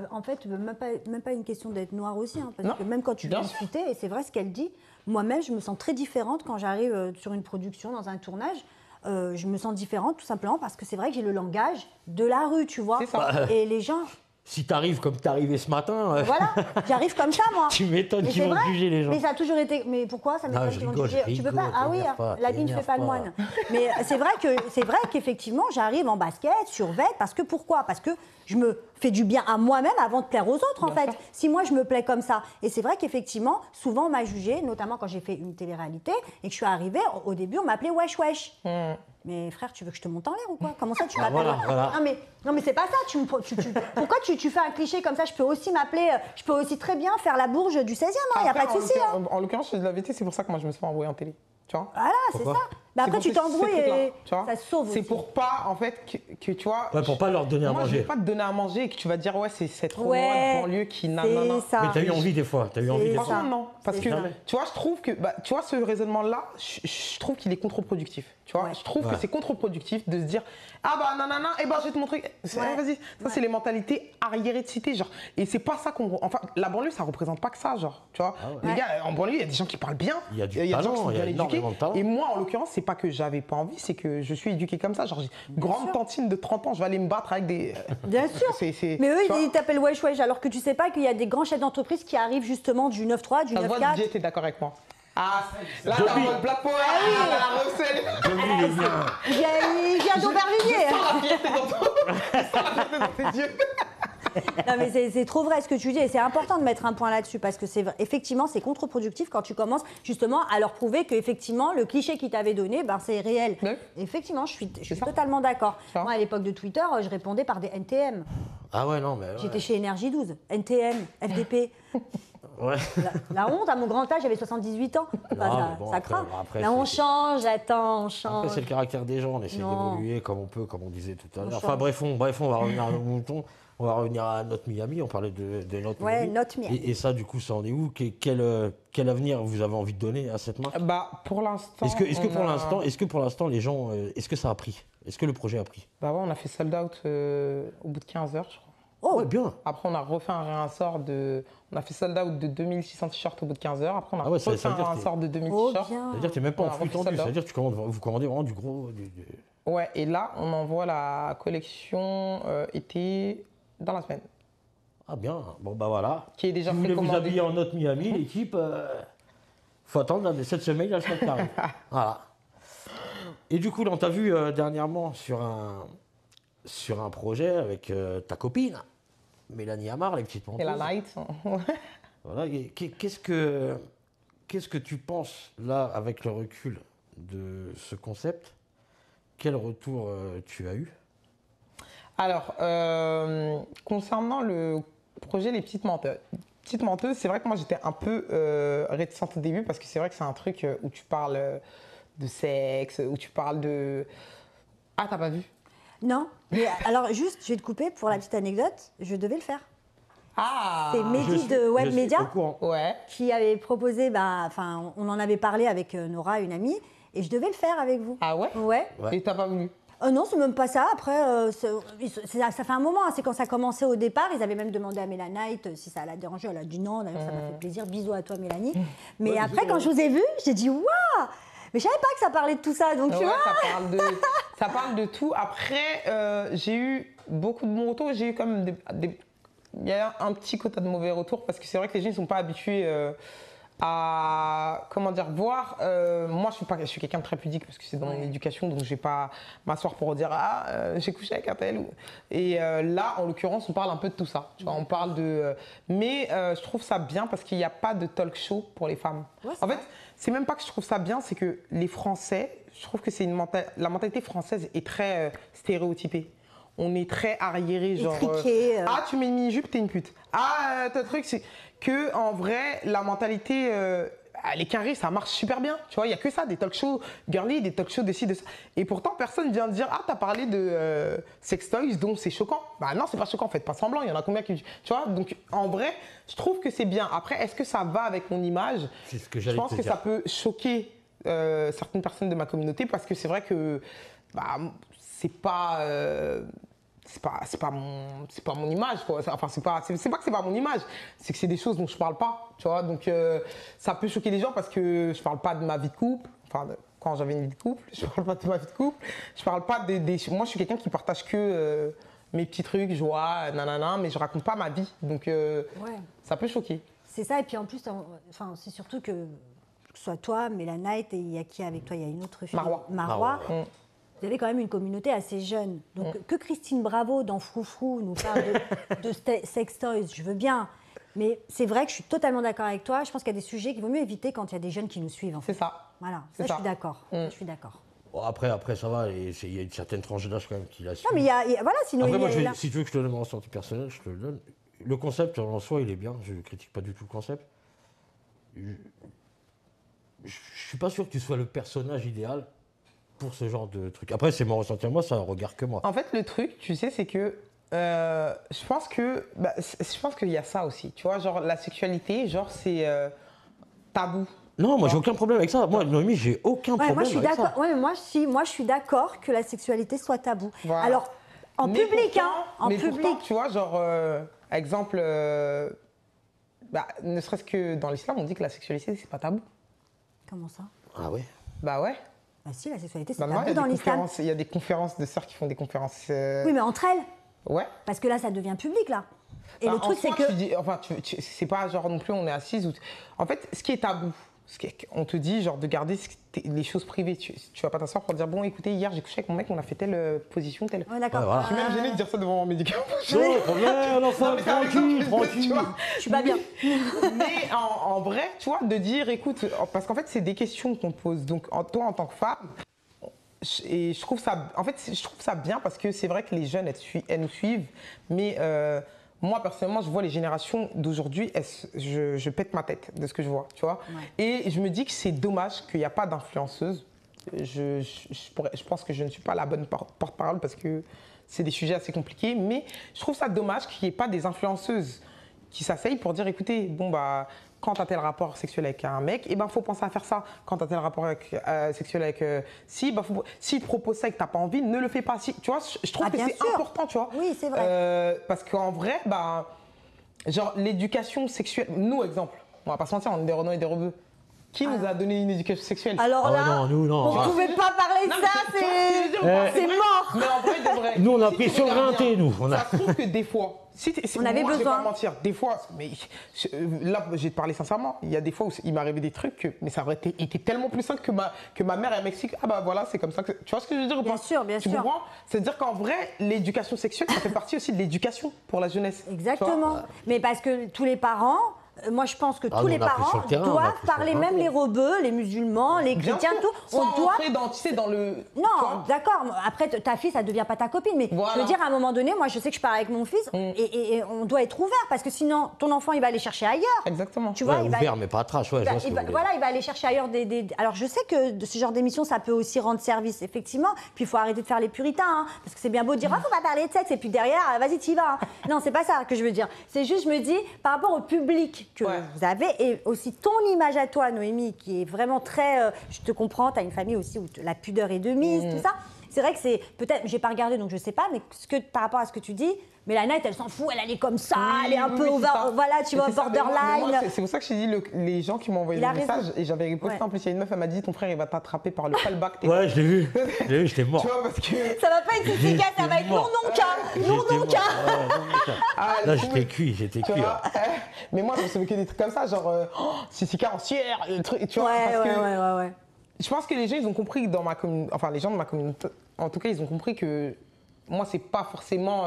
En fait, même pas une question d'être noire aussi, hein, parce que même quand tu viens de citer, et c'est vrai ce qu'elle dit, moi-même, je me sens très différente quand j'arrive sur une production, dans un tournage. Je me sens différente tout simplement parce que c'est vrai que j'ai le langage de la rue, tu vois. C'est ça. Et les gens Si t'arrives comme t'es arrivé ce matin, Voilà, j'arrive comme ça, moi. tu m'étonnes Mais qu'ils c'est vont vrai. juger les gens. Mais ça a toujours été. Mais pourquoi ça m'étonne je qu'ils vont rigole, juger je Tu peux pas. rigole, Ah oui, t'énerve pas, l'habit ne fait pas le t'énerve moine. Mais c'est vrai qu'effectivement, j'arrive en basket, survêt, parce que pourquoi? Parce que je me fais du bien à moi-même avant de plaire aux autres, en fait. Si moi, je me plais comme ça. Et c'est vrai qu'effectivement, souvent, on m'a jugé, notamment quand j'ai fait une télé-réalité, et que je suis arrivée, au début, on m'appelait Wesh Wesh. Mais frère, tu veux que je te monte en l'air ou quoi? Comment ça, tu m'appelles? voilà. Non, mais c'est pas ça. Pourquoi tu fais un cliché comme ça? Je peux aussi m'appeler, je peux aussi très bien faire la bourge du 16e, il n'y a pas de souci. En l'occurrence, je dis la vérité, c'est pour ça que moi, je me suis pas envoyée en télé. Tu vois? Voilà, c'est ça. Mais après, tu t'embrouilles et ça se sauve. C'est pour pas, en fait, que tu vois. Ouais, pour pas leur donner à moi, je manger. vais pas te donner à manger et que tu vas te dire, ouais, c'est cette Ouais, Renoir de banlieue qui nanana. c'est ça. Mais t'as eu envie des fois. Franchement, non. Parce que, ça. tu vois, je trouve que, tu vois, ce raisonnement-là, je trouve qu'il est contre-productif. Tu vois, je trouve que c'est contre-productif de se dire, ah bah nanana, eh ben je vais te montrer. Vas-y, ça c'est les mentalités arriérées de cité, genre. Et c'est pas ça qu'on. Enfin, la banlieue, ça représente pas que ça, genre. Tu vois, les gars, en banlieue, il y a des gens qui parlent bien. Il y a du des gens qui talent, sont il y a bien éduqués. énormément de talent. Et moi, en l'occurrence, c'est pas que j'avais pas envie, c'est que je suis éduqué comme ça. Genre, j'ai une grande tantine de 30 ans, je vais aller me battre avec des. Bien sûr. Mais eux, tu vois, ils t'appellent Wesh Wesh, alors que tu sais pas qu'il y a des grands chefs d'entreprise qui arrivent justement du 9-3, du ta voix 9-4. DJ, t'es d'accord avec moi? Ah, là, t'as le Black Power, la recette. Il vient d'Aubervilliers. La fierté dans tes yeux. Non, mais c'est trop vrai ce que tu dis et c'est important de mettre un point là-dessus parce que c'est effectivement c'est contre-productif quand tu commences justement à leur prouver que effectivement le cliché qu'ils t'avaient donné, ben c'est réel. Ouais. Effectivement, je suis totalement d'accord. Moi, à l'époque de Twitter, je répondais par des NTM. Ah ouais, non, mais. Ouais. J'étais chez Énergie 12, NTM, FDP. Ouais. La honte, à mon grand âge, j'avais 78 ans. Ça craint. après, Là, on change, attends, on change. Après, c'est le caractère des gens, on essaie Non. d'évoluer comme on peut, comme on disait tout à l'heure. change. Enfin, bref, on va revenir à nos moutons. On va revenir à notre Miami, on parlait de notre Ouais, Miami. notre Miami. Et ça, du coup, ça en est où? Quel avenir vous avez envie de donner à cette marque? Bah, pour l'instant. Est-ce que pour l'instant, les gens. Est-ce que ça a pris? Est-ce que le projet a pris? Bah ouais, on a fait sold out au bout de 15 heures, je crois. Oh, Ouais, bien. Après, on a refait un réinsort de. On a fait sold out de 2600 t-shirts au bout de 15 heures. Après, on a refait un réinsort de 2000 oh, t-shirts. bien. C'est-à-dire que tu n'es même pas On en a flux refait tendu. sold out. C'est-à-dire que vous commandez vraiment du gros. Ouais, et là, on envoie la collection été dans la semaine. Ah bien. Bon, bah voilà. Qui est déjà Si vous voulez vous précommandé. habiller en notre Miami, l'équipe. Faut attendre cette semaine, la semaine qui arrive. Voilà. Et du coup, là, on t'a vu dernièrement sur un projet avec ta copine, Mélanie Amar, les petites menteuses. Et la night. Voilà. Et qu'est-ce que tu penses, là, avec le recul de ce concept? Quel retour tu as eu? Alors, concernant le projet Les Petites Menteuses, c'est vrai que moi j'étais un peu réticente au début parce que c'est vrai que c'est un truc où tu parles de sexe, où tu parles de. Ah, t'as pas vu? Non, mais alors juste, je vais te couper pour la petite anecdote, je devais le faire. Ah! C'est Mehdi de Web Je suis Media au courant. Ouais. qui avait proposé, on en avait parlé avec Nora, une amie, et je devais le faire avec vous. Ah ouais? Ouais. Ouais. Et t'as pas voulu? Non, c'est même pas ça. Après, ça fait un moment. Hein. C'est quand ça a commencé au départ. Ils avaient même demandé à Mélanie si ça la dérangeait. Elle a dit non. D'ailleurs, ça m'a fait plaisir. Bisous à toi, Mélanie. Mais Ouais, après, bisous, quand je vous ai vu, j'ai dit waouh! Mais je savais pas que ça parlait de tout ça. Donc, tu Ouais, vois. ça parle de tout. Après, j'ai eu beaucoup de bons retours. J'ai eu quand même il y a un petit quota de mauvais retours parce que c'est vrai que les gens ne sont pas habitués à, comment dire, voir. Moi, je suis quelqu'un de très pudique parce que c'est dans mon éducation, donc je vais pas m'asseoir pour dire j'ai couché avec un tel. Et là, en l'occurrence, on parle un peu de tout ça. Tu vois, on parle de. Mais je trouve ça bien parce qu'il n'y a pas de talk show pour les femmes. Ouais, en fait, c'est même pas que je trouve ça bien, c'est que les Français, je trouve que c'est la mentalité française est très stéréotypée. On est très arriéré, genre. Ah, tu mets une mini-jupe, t'es une pute. Ah, t'as truc, c'est que en vrai, la mentalité, les carrés, ça marche super bien. Tu vois, il y a que ça, des talk shows girly, des talk shows de ci, de ça. Et pourtant, personne vient de dire ah, t'as parlé de sextoys, donc c'est choquant. Bah non, c'est pas choquant, faites pas semblant. Il y en a combien qui, tu vois. Donc en vrai, je trouve que c'est bien. Après, est-ce que ça va avec mon image? C'est ce que Je j'allais pense te que dire. ça peut choquer certaines personnes de ma communauté parce que c'est vrai que c'est pas mon image quoi. Enfin c'est pas que c'est pas mon image, c'est que c'est des choses dont je parle pas, tu vois. Donc ça peut choquer les gens parce que je parle pas de ma vie de couple, enfin quand j'avais une vie de couple, je parle pas de ma vie de couple, je parle pas moi je suis quelqu'un qui partage que mes petits trucs, joie, nanana, mais je raconte pas ma vie. Donc, ça peut choquer. C'est ça, et puis en plus, c'est surtout que ce soit toi, Mélanite, et il y a qui avec toi? Il y a une autre fille. Marwa. Vous avez quand même une communauté assez jeune. Donc que Christine Bravo dans Froufrou nous parle de sex toys, je veux bien. Mais c'est vrai que je suis totalement d'accord avec toi. Je pense qu'il y a des sujets qu'il vaut mieux éviter quand il y a des jeunes qui nous suivent. En fait. C'est ça. Voilà, ça, je suis d'accord. Je suis d'accord. Bon, après, ça va, il y a une certaine tranche d'âge quand même qui la suit. Non, mais voilà, sinon après, il y a si tu veux que je te donne mon ressenti personnel, je te le donne. Le concept en soi, il est bien. Je ne critique pas du tout le concept. Je ne suis pas sûr que tu sois le personnage idéal pour ce genre de truc. Après, c'est mon ressenti à moi, ça ne regarde que moi. En fait, le truc, tu sais, c'est que je pense qu'il y a ça aussi. Tu vois, genre la sexualité, genre c'est tabou. Non, moi j'ai aucun problème avec ça. Moi, Noémie, j'ai aucun problème moi, je suis avec d'accord. ça. Ouais, moi je suis d'accord que la sexualité soit tabou. Voilà. Alors, en Mais public, pourtant, en mais public. pourtant, tu vois, genre, exemple, ne serait-ce que dans l'islam, on dit que la sexualité, c'est pas tabou. Comment ça? Ah ouais? Bah ouais. Bah si, la sexualité, c'est Bah non, tabou dans l'islam. il y a des conférences de sœurs qui font des conférences. Oui, mais entre elles. Ouais. Parce que là, ça devient public, là. Et Bah, le truc, c'est soi, que... c'est pas genre non plus on est assise. En fait, ce qui est tabou, on te dit genre de garder les choses privées. Tu vas pas t'asseoir pour dire bon, écoutez, hier j'ai couché avec mon mec, on a fait telle position, telle. Ouais, d'accord. Ouais, voilà. Je suis même gênée de dire ça devant mon médicament. Non, problème, l'enfant, tranquille. Tu vois. Je suis pas bien. Mais en vrai, tu vois, de dire écoute, parce qu'en fait, c'est des questions qu'on pose. Donc, toi, en tant que femme, et je trouve ça bien parce que c'est vrai que les jeunes, elles nous suivent, mais moi, personnellement, je vois les générations d'aujourd'hui, je pète ma tête de ce que je vois, tu vois. Ouais. Et je me dis que c'est dommage qu'il n'y a pas d'influenceuse. Je pense que je ne suis pas la bonne porte-parole parce que c'est des sujets assez compliqués, mais je trouve ça dommage qu'il n'y ait pas des influenceuses qui s'asseyent pour dire, écoutez, bon, bah, quand tu as tel rapport sexuel avec un mec, eh ben, faut penser à faire ça. Quand tu as tel rapport sexuel avec... s'il te propose ça et que tu n'as pas envie, ne le fais pas. Tu vois, je trouve que c'est important, tu vois. Oui, c'est vrai. Parce qu'en vrai, bah, genre, l'éducation sexuelle... Nous, exemple, on va pas se mentir, on est des Renaud et des Rebeux. Qui nous a donné une éducation sexuelle? Alors là, non, nous, non. on ne pouvait pas parler de ça, c'est mort. Mais en vrai, de vrai. Nous, on a pris sur le rinté, nous. Ça se trouve que des fois, On avait moi, je vais besoin. pas mentir, des fois, mais là, je vais te parler sincèrement, il y a des fois où il m'est arrivé des trucs, mais ça aurait été tellement plus simple que ma mère, elle m'explique, ah bah voilà, c'est comme ça que... Tu vois ce que je veux dire ou Bien pas? sûr, bien tu sûr. comprends? C'est-à-dire qu'en vrai, l'éducation sexuelle, ça fait partie aussi de l'éducation pour la jeunesse. Exactement. Mais parce que tous les parents, moi je pense que tous les on a pris sur parents le terrain, on a doivent pris sur parler, le même terrain. les rebeux, les musulmans, les Bien chrétiens, sûr, tout. sans On doit. entrer dans le... tu Non, vois. d'accord. Après, ta fille, ça ne devient pas ta copine. Mais Voilà. je veux dire, à un moment donné, moi, je sais que je pars avec mon fils et on doit être ouvert parce que sinon, ton enfant, il va aller chercher ailleurs. Exactement. Tu vois, Ouais, il va, ouvert, mais pas trash, ouais, je vois ce que vous voulez dire. voilà, il va aller chercher ailleurs Alors, je sais que de ce genre d'émission, ça peut aussi rendre service, effectivement. Puis, il faut arrêter de faire les puritains. Hein, parce que c'est bien beau de dire, faut pas parler de sexe. Et puis derrière, vas-y, t'y vas. Hein. Non, c'est pas ça que je veux dire. C'est juste, je me dis, par rapport au public que vous avez et aussi ton image à toi, Noémie, qui est vraiment très. Je te comprends, tu as une famille aussi où la pudeur est de mise, tout ça. C'est vrai que c'est. Peut-être, j'ai pas regardé, donc je sais pas, mais par rapport à ce que tu dis, mais la Night, elle s'en fout, elle est comme ça, elle est un peu over. Voilà, tu vois, borderline. C'est pour ça que je t'ai dit, les gens qui m'ont envoyé le message, et j'avais riposté en plus, il y a une meuf, elle m'a dit, ton frère, il va t'attraper par le callback. Ouais, je l'ai vu. J'étais mort. Tu vois, parce que. Ça va pas être efficace, ça va être non, non, cas. Là, j'étais cuit. Mais moi, je me souviens que des trucs comme ça, genre, c'est carentière, tu vois. Ouais. Je pense que les gens, ils ont compris dans ma communauté, enfin, les gens de ma communauté, en tout cas, ils ont compris que moi, c'est pas forcément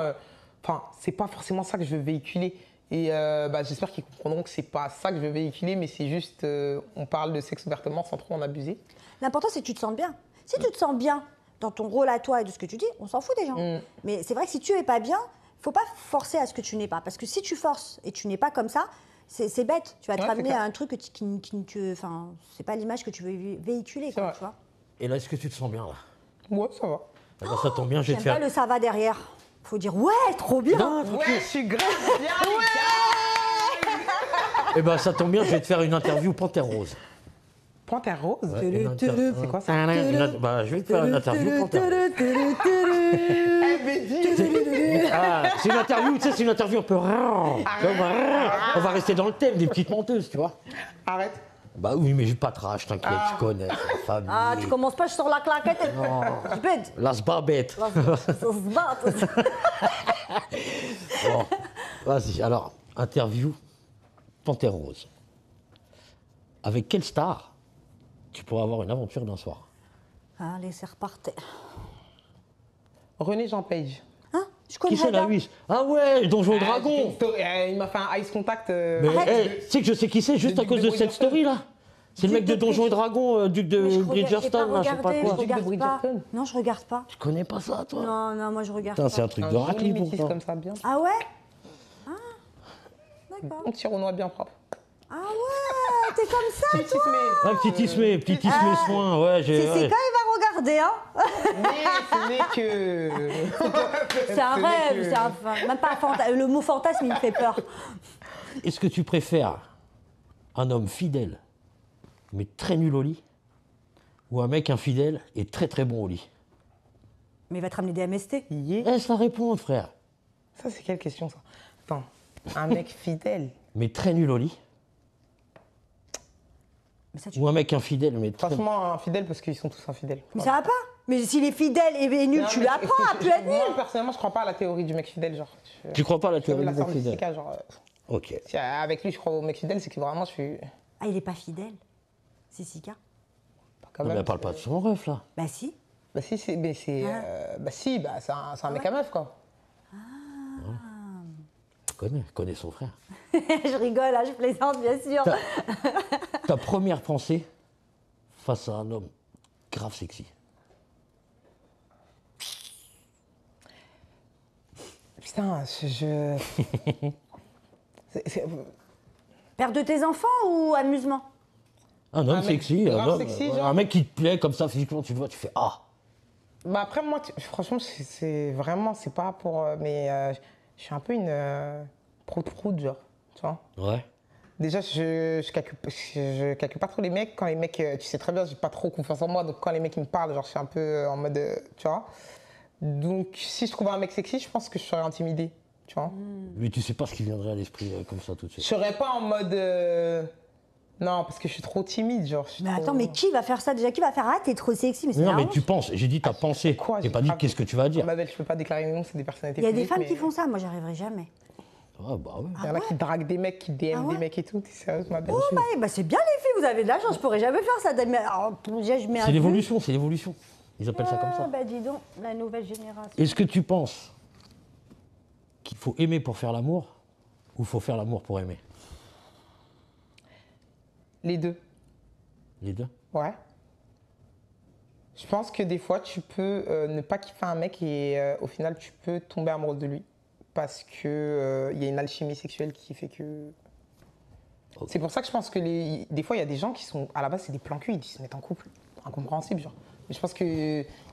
ça que je veux véhiculer. Et j'espère qu'ils comprendront que c'est pas ça que je veux véhiculer, mais c'est juste, on parle de sexe ouvertement sans trop en abuser. L'important, c'est que tu te sentes bien. Si tu te sens bien dans ton rôle à toi et de ce que tu dis, on s'en fout des gens. Mais c'est vrai que si tu es pas bien, il faut pas forcer à ce que tu n'es pas. Parce que si tu forces et tu n'es pas comme ça, c'est bête. Tu vas te ramener à un truc enfin, c'est pas l'image que tu veux véhiculer, quoi, tu vois. Et là, est-ce que tu te sens bien, là? Ouais, ça va. Alors, ça tombe bien, je vais te J'aime faire... pas le ça va derrière. Faut dire, ouais, trop bien. Non, Ouais, je suis grave bien. Eh ben, ça tombe bien, je vais te faire une interview Panthère Rose. Panthère Rose C'est quoi ça? Je vais te faire une interview Panthère Rose. C'est une interview, tu sais, c'est une interview un peu... On va rester dans le thème des petites menteuses, tu vois. Arrête. Bah oui, mais j'ai pas trash, t'inquiète, je connais, c'est la famille. Ah, tu commences pas, je sors la claquette. Tu pètes. Las babettes. Ça se bat. Bon, vas-y. Alors, interview Panthère Rose. Avec quelle star tu pourrais avoir une aventure d'un soir? Allez, c'est reparti. René Jean Page. Hein? Je connais Qui c'est la Reda. huisse? Ah ouais, Donjon et Dragon. Il m'a fait un ice contact. Mais hey, tu sais que je sais qui c'est juste Le à cause duc de de cette Bridgerton. story là. C'est le mec de Donjon et Dragon, duc de Mais j'ai Bridgerton, là, je sais pas regardé, quoi. je Duc de regarde pas. Bridgerton. Non, je regarde pas. Tu connais pas ça, toi? Non, non, moi je regarde Putain, pas. c'est un truc Un de joli raclée métis pourtant. comme ça, bien. Ah ouais? Ah, d'accord. Un petit Renoir bien propre. Ah ouais, t'es comme ça, Petit toi. Ah, petit Ismé soin, ouais, j'ai. C'est ouais. quand il va regarder, hein. Mais ce n'est que. C'est un Ce n'est rêve, que- c'est un... Même pas un fantasme. Le mot fantasme, il me fait peur. Est-ce que tu préfères un homme fidèle, mais très nul au lit, ou un mec infidèle et très très bon au lit? Mais il va te ramener des MST. Laisse la répondre, frère. Ça, c'est quelle question, ça? Attends, un mec fidèle. Mais très nul au lit, Mais ça, tu... ou un mec infidèle, mais très. Franchement, infidèle parce qu'ils sont tous infidèles. Mais ça va pas. Mais s'il est fidèle et nul, Non, tu mais l'apprends à plus être Moi, nul. personnellement, je crois pas à la théorie du mec fidèle. Genre, Tu crois pas à la comme théorie la du mec sœur fidèle? Jessica, genre. Ok. Si avec lui, je crois au mec fidèle, c'est que vraiment, je suis. Ah, il est pas fidèle. Sissika. Quand Non, mais même. elle parle pas de son ref, là. Bah si. Bah, si, c'est. Mais c'est. Ah. Bah, si, bah, c'est un mec à meuf, quoi. Elle connaît son frère. Je rigole, hein, je plaisante, bien sûr. Ta première pensée face à un homme grave sexy. Putain, Père de tes enfants ou amusement? Un homme Un mec sexy, grave sexy, genre. un mec qui te plaît comme ça physiquement, tu le vois, tu fais ah. Bah après moi, franchement, c'est vraiment, c'est pas pour... mais je suis un peu une prout-prout, genre, tu vois. Ouais. Déjà, je calcule pas trop les mecs. Quand les mecs, tu sais très bien, j'ai pas trop confiance en moi. Donc quand les mecs ils me parlent, genre, je suis un peu en mode, tu vois. Donc si je trouve un mec sexy, je pense que je serais intimidée, tu vois. Lui, tu sais pas ce qui viendrait à l'esprit comme ça tout de Je suite. serais pas en mode... non, parce que je suis trop timide, genre. je suis Mais trop- attends, mais qui va faire ça déjà? Qui va faire ah, t'es trop sexy? Mais c'est Non, la mais honte. tu penses, j'ai dit ta pensée. quoi, J'ai j'ai pas dit pas- qu'est-ce que tu vas dire. Ma belle, je peux pas déclarer mes noms, c'est des personnalités Il y a des publiques, femmes mais qui font ça, moi j'y arriverai jamais. Ah bah ouais. Il y en a qui draguent des mecs, qui DM Ah ouais des mecs et tout. T'es sérieuse, ma belle? Oh bah c'est bien les filles, vous avez de la chance, je pourrais jamais faire ça. Mais, alors, déjà, je mets un C'est but. l'évolution, c'est l'évolution. Ils appellent ça comme Ah ça. bah dis donc, la nouvelle génération. Est-ce que tu penses qu'il faut aimer pour faire l'amour ou faut faire l'amour pour aimer? Les deux. Les deux? Ouais. Je pense que des fois, tu peux ne pas kiffer un mec et au final, tu peux tomber amoureux de lui. Parce que il y a une alchimie sexuelle qui fait que... Ok. C'est pour ça que je pense que des fois, il y a des gens qui sont... À la base, c'est des plans cul, ils se mettent en couple. Incompréhensible, genre. Mais je pense que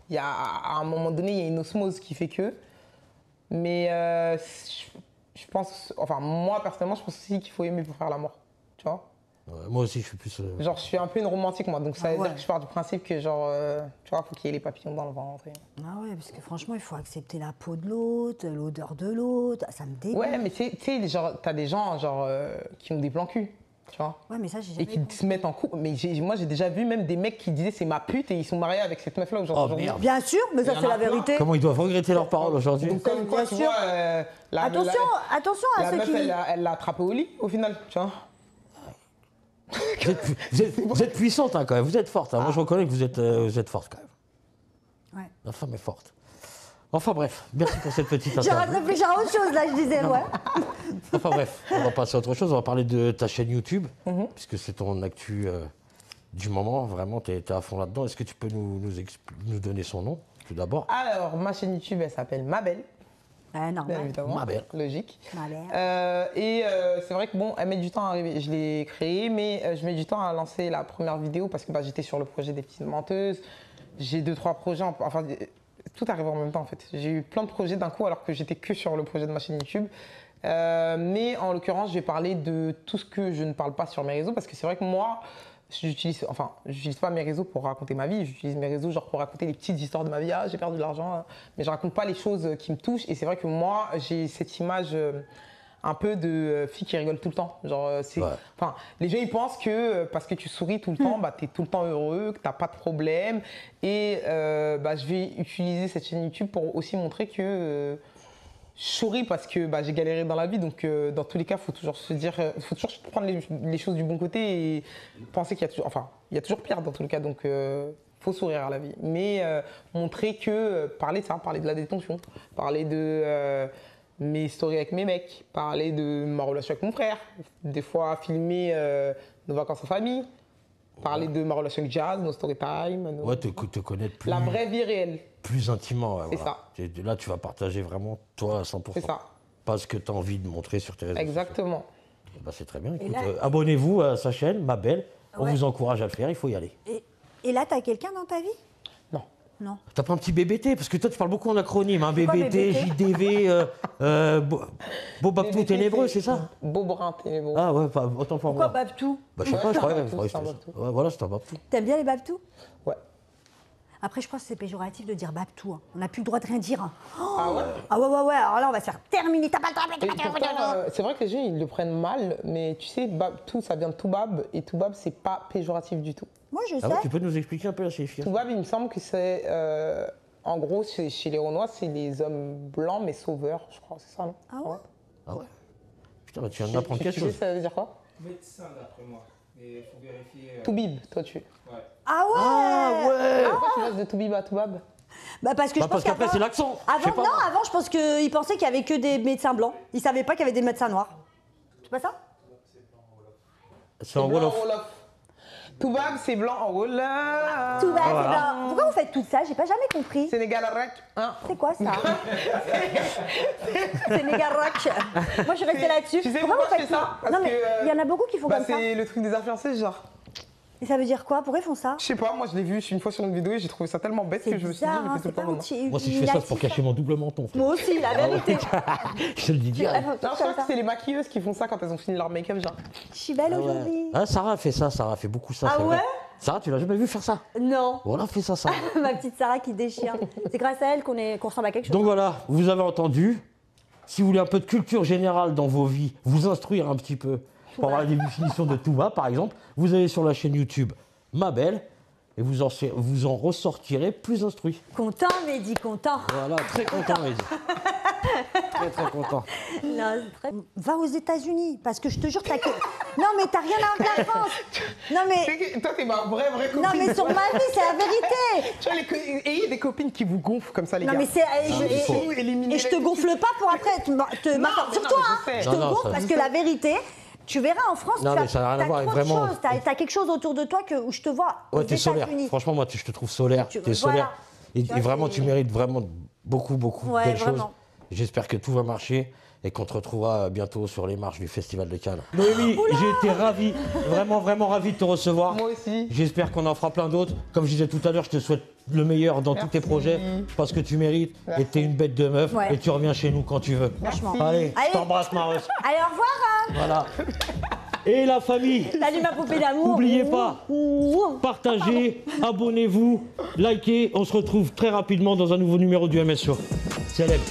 il y a, à un moment donné, il y a une osmose qui fait que... Mais je pense... Enfin, moi, personnellement, je pense aussi qu'il faut aimer pour faire l'amour. Tu vois? Ouais, moi aussi, je suis plus. Genre, je suis un peu une romantique, moi. Donc, ça veut Ah ouais. dire que je pars du principe que, genre, tu vois, faut qu'il y ait les papillons dans le ventre. Ah ouais, parce que franchement, il faut accepter la peau de l'autre, l'odeur de l'autre, ça me dégoûte. Ouais, mais tu sais, genre, t'as des gens, genre, qui ont des plans cul, tu vois. Ouais, mais ça, j'ai Et jamais qui se mettent en couple. Mais moi, j'ai déjà vu même des mecs qui disaient c'est ma pute et ils sont mariés avec cette meuf-là Oh, aujourd'hui. merde. Bien sûr, mais Il y ça en c'est a la plein. vérité. Comment ils doivent regretter leurs paroles aujourd'hui? Donc, comme quoi, Bien tu sûr. vois, Attention, attention à la ceux meuf, qui... elle l'a attrapé au lit, au final, tu vois. Vous êtes puissante hein, quand même, vous êtes forte. Hein. Moi je reconnais que vous êtes forte quand même. Ouais. La femme est forte. Enfin bref, merci pour cette petite J'arrête de interview. réfléchir à autre chose, là, je disais, ouais. Enfin bref, on va passer à autre chose, on va parler de ta chaîne YouTube, puisque c'est ton actu du moment, vraiment, tu es à fond là-dedans. Est-ce que tu peux nous donner son nom, tout d'abord? Alors, ma chaîne YouTube, elle s'appelle Ma Belle, Ah, bien normal. évidemment. Ma Belle. Logique. Ma belle. C'est vrai que bon, elle met du temps à arriver. Je l'ai créée, mais je mets du temps à lancer la première vidéo parce que bah, j'étais sur le projet des petites menteuses. J'ai 2-3 projets, enfin tout arrive en même temps en fait. J'ai eu plein de projets d'un coup alors que j'étais que sur le projet de ma chaîne YouTube. Mais en l'occurrence, je vais parler de tout ce que je ne parle pas sur mes réseaux parce que c'est vrai que moi, j'utilise pas mes réseaux pour raconter ma vie, j'utilise mes réseaux genre pour raconter les petites histoires de ma vie. Ah, j'ai perdu de l'argent, hein. Mais je raconte pas les choses qui me touchent. Et c'est vrai que moi, j'ai cette image un peu de fille qui rigole tout le temps. Genre, Ouais. enfin, les gens ils pensent que parce que tu souris tout le temps, bah, tu es tout le temps heureux, que tu n'as pas de problème. Et bah, je vais utiliser cette chaîne YouTube pour aussi montrer que je souris parce que bah, j'ai galéré dans la vie, donc dans tous les cas, il faut toujours se dire, faut toujours prendre les choses du bon côté et penser qu'il y a toujours, enfin, il y a toujours pire dans tous les cas, donc faut sourire à la vie. Mais montrer que, parler de ça, parler de la détention, parler de mes stories avec mes mecs, parler de ma relation avec mon frère, des fois filmer nos vacances en famille, parler de ma relation avec Jazz, nos story time, Ouais, te connaître plus, la vraie vie réelle. plus intimement. Ouais, C'est voilà. Là, tu vas partager vraiment toi à 100%. C'est ça. Pas ce que tu as envie de montrer sur tes réseaux sociaux. Exactement. Bah, c'est très bien. Et Écoute, là- abonnez-vous à sa chaîne, Ma Belle. On Ouais. vous encourage à le faire, il faut y aller. Et là, t'as quelqu'un dans ta vie? Non. Non. T'as pas un petit BBT? Parce que toi, tu parles beaucoup en acronyme. Hein. quoi, BBT, BBT? JDV, Beau Baptou BBT, Ténébreux, c'est ça? Beau brun ténébreux. Ah ouais, pas, autant pour Pourquoi moi. Babtou? Bah, je sais Ouais, pas, je c'est un croyais. Baptou, c'est un Baptou. Ouais, voilà, c'est un Baptou. T'aimes bien les Babtou? Ouais. Après, je pense que c'est péjoratif de dire Babtou. Hein. On n'a plus le droit de rien dire. Hein. Ah ouais. Ah ouais. Alors là, on va se faire terminer. T'as pas le droit, Et pourtant, c'est vrai que les gens ils le prennent mal, mais tu sais, Babtou ça vient de Toubab et Toubab c'est pas péjoratif du tout. Moi, je Ah ouais, sais. tu peux nous expliquer un peu la signification? Toubab, il me semble que c'est, en gros, chez les Renois, c'est les hommes blancs mais sauveurs, je crois, c'est ça, non? Ah ouais. Ah ouais? Putain, bah, tu viens de m'apprendre quelque Tu sais, chose. ça veut dire quoi? Médecin d'après moi. Mais il faut vérifier. Toubib, toi tu. Ouais. Ah ouais. Ah ouais! Pourquoi tu passes de Toubib à Toubab? Bah parce que Bah, je pense parce qu'après, qu'avant- c'est l'accent. Je sais Avant, pas, non, moi. avant, je pense qu'ils pensaient qu'il y avait que des médecins blancs. Ils savaient pas qu'il y avait des médecins noirs. C'est pas ça? C'est en blanc Wolof. Toubab, c'est blanc en Wolof. Tout va, voilà. c'est blanc. Pourquoi vous faites tout ça? J'ai pas jamais compris. Sénégal Rec, hein? C'est quoi ça? Sénégal Rock. Moi, je suis restée là-dessus. Tu sais Pourquoi pourquoi vous je faites fais ça? Non, mais il y en a beaucoup qui font Bah, comme ça. c'est le truc des influenceurs, genre. Et ça veut dire quoi? Pourquoi ils font ça? Je sais pas, moi je l'ai vu une fois sur une vidéo et j'ai trouvé ça tellement bête C'est que je me suis dit, bizarre, je hein, fais tout c'est le temps pas maintenant. anti- Moi, si je fais ça, c'est pour cacher mon double menton. frère. Moi aussi, la vérité. Je te le dis direct. Non, je crois que c'est les maquilleuses qui font ça quand elles ont fini leur make-up, genre. Je suis belle Ah ouais. aujourd'hui. Ah, Sarah fait ça, Sarah fait beaucoup ça. Ah c'est vrai. ouais? Sarah, tu l'as jamais vu faire ça? Non. Voilà, fais ça, Sarah. Ma petite Sarah qui déchire. C'est grâce à elle qu'on ressemble à quelque chose. Donc voilà, vous avez entendu. Si vous voulez un peu de culture générale dans vos vies, vous instruire un petit peu pour avoir la définition de tout va, par exemple, vous allez sur la chaîne YouTube Ma Belle et vous en ressortirez plus instruit. Content, Mehdi, content. Voilà, très content, Mehdi. Très, très content. Non, c'est très- Va aux États-Unis, parce que je te jure, t'as que. Non, mais t'as rien à voir avec la France. Non, mais. Toi, t'es ma vraie copine. Non, mais sur ma vie, c'est la vérité. Tu vois, ayez des copines qui vous gonflent comme ça, les Non, gars. mais c'est. il faut éliminer Et je les- te gonfle pas pour après te m'attendre mais sur non, toi. mais je Hein. sais. Je Non, te non, gonfle ça- parce que la vérité, tu verras en France, Non, mais ça n'a rien à voir avec trop de vraiment- choses. T'as quelque chose autour de toi où je te vois. Ouais, aux t'es solaire. États-Unis. Franchement, moi, je te trouve solaire. Tu- T'es voilà. solaire. Et, Tu vois, et vraiment, c'est- tu mérites vraiment beaucoup, beaucoup Ouais, de belles choses. vraiment. J'espère que tout va marcher et qu'on te retrouvera bientôt sur les marches du Festival de Cannes. Noémie, j'ai été ravi, vraiment, vraiment ravi de te recevoir. Moi aussi. J'espère qu'on en fera plein d'autres. Comme je disais tout à l'heure, je te souhaite le meilleur dans tous tes projets parce que tu mérites et t'es une bête de meuf Ouais. et tu reviens chez nous quand tu veux. Franchement. Allez, Allez. je t'embrasse, Mareuse. Allez, au revoir. Hein. Voilà. Et la famille, Salut, ma poupée d'amour. n'oubliez pas, partagez, abonnez-vous, likez. On se retrouve très rapidement dans un nouveau numéro du MS Show. Célèbre.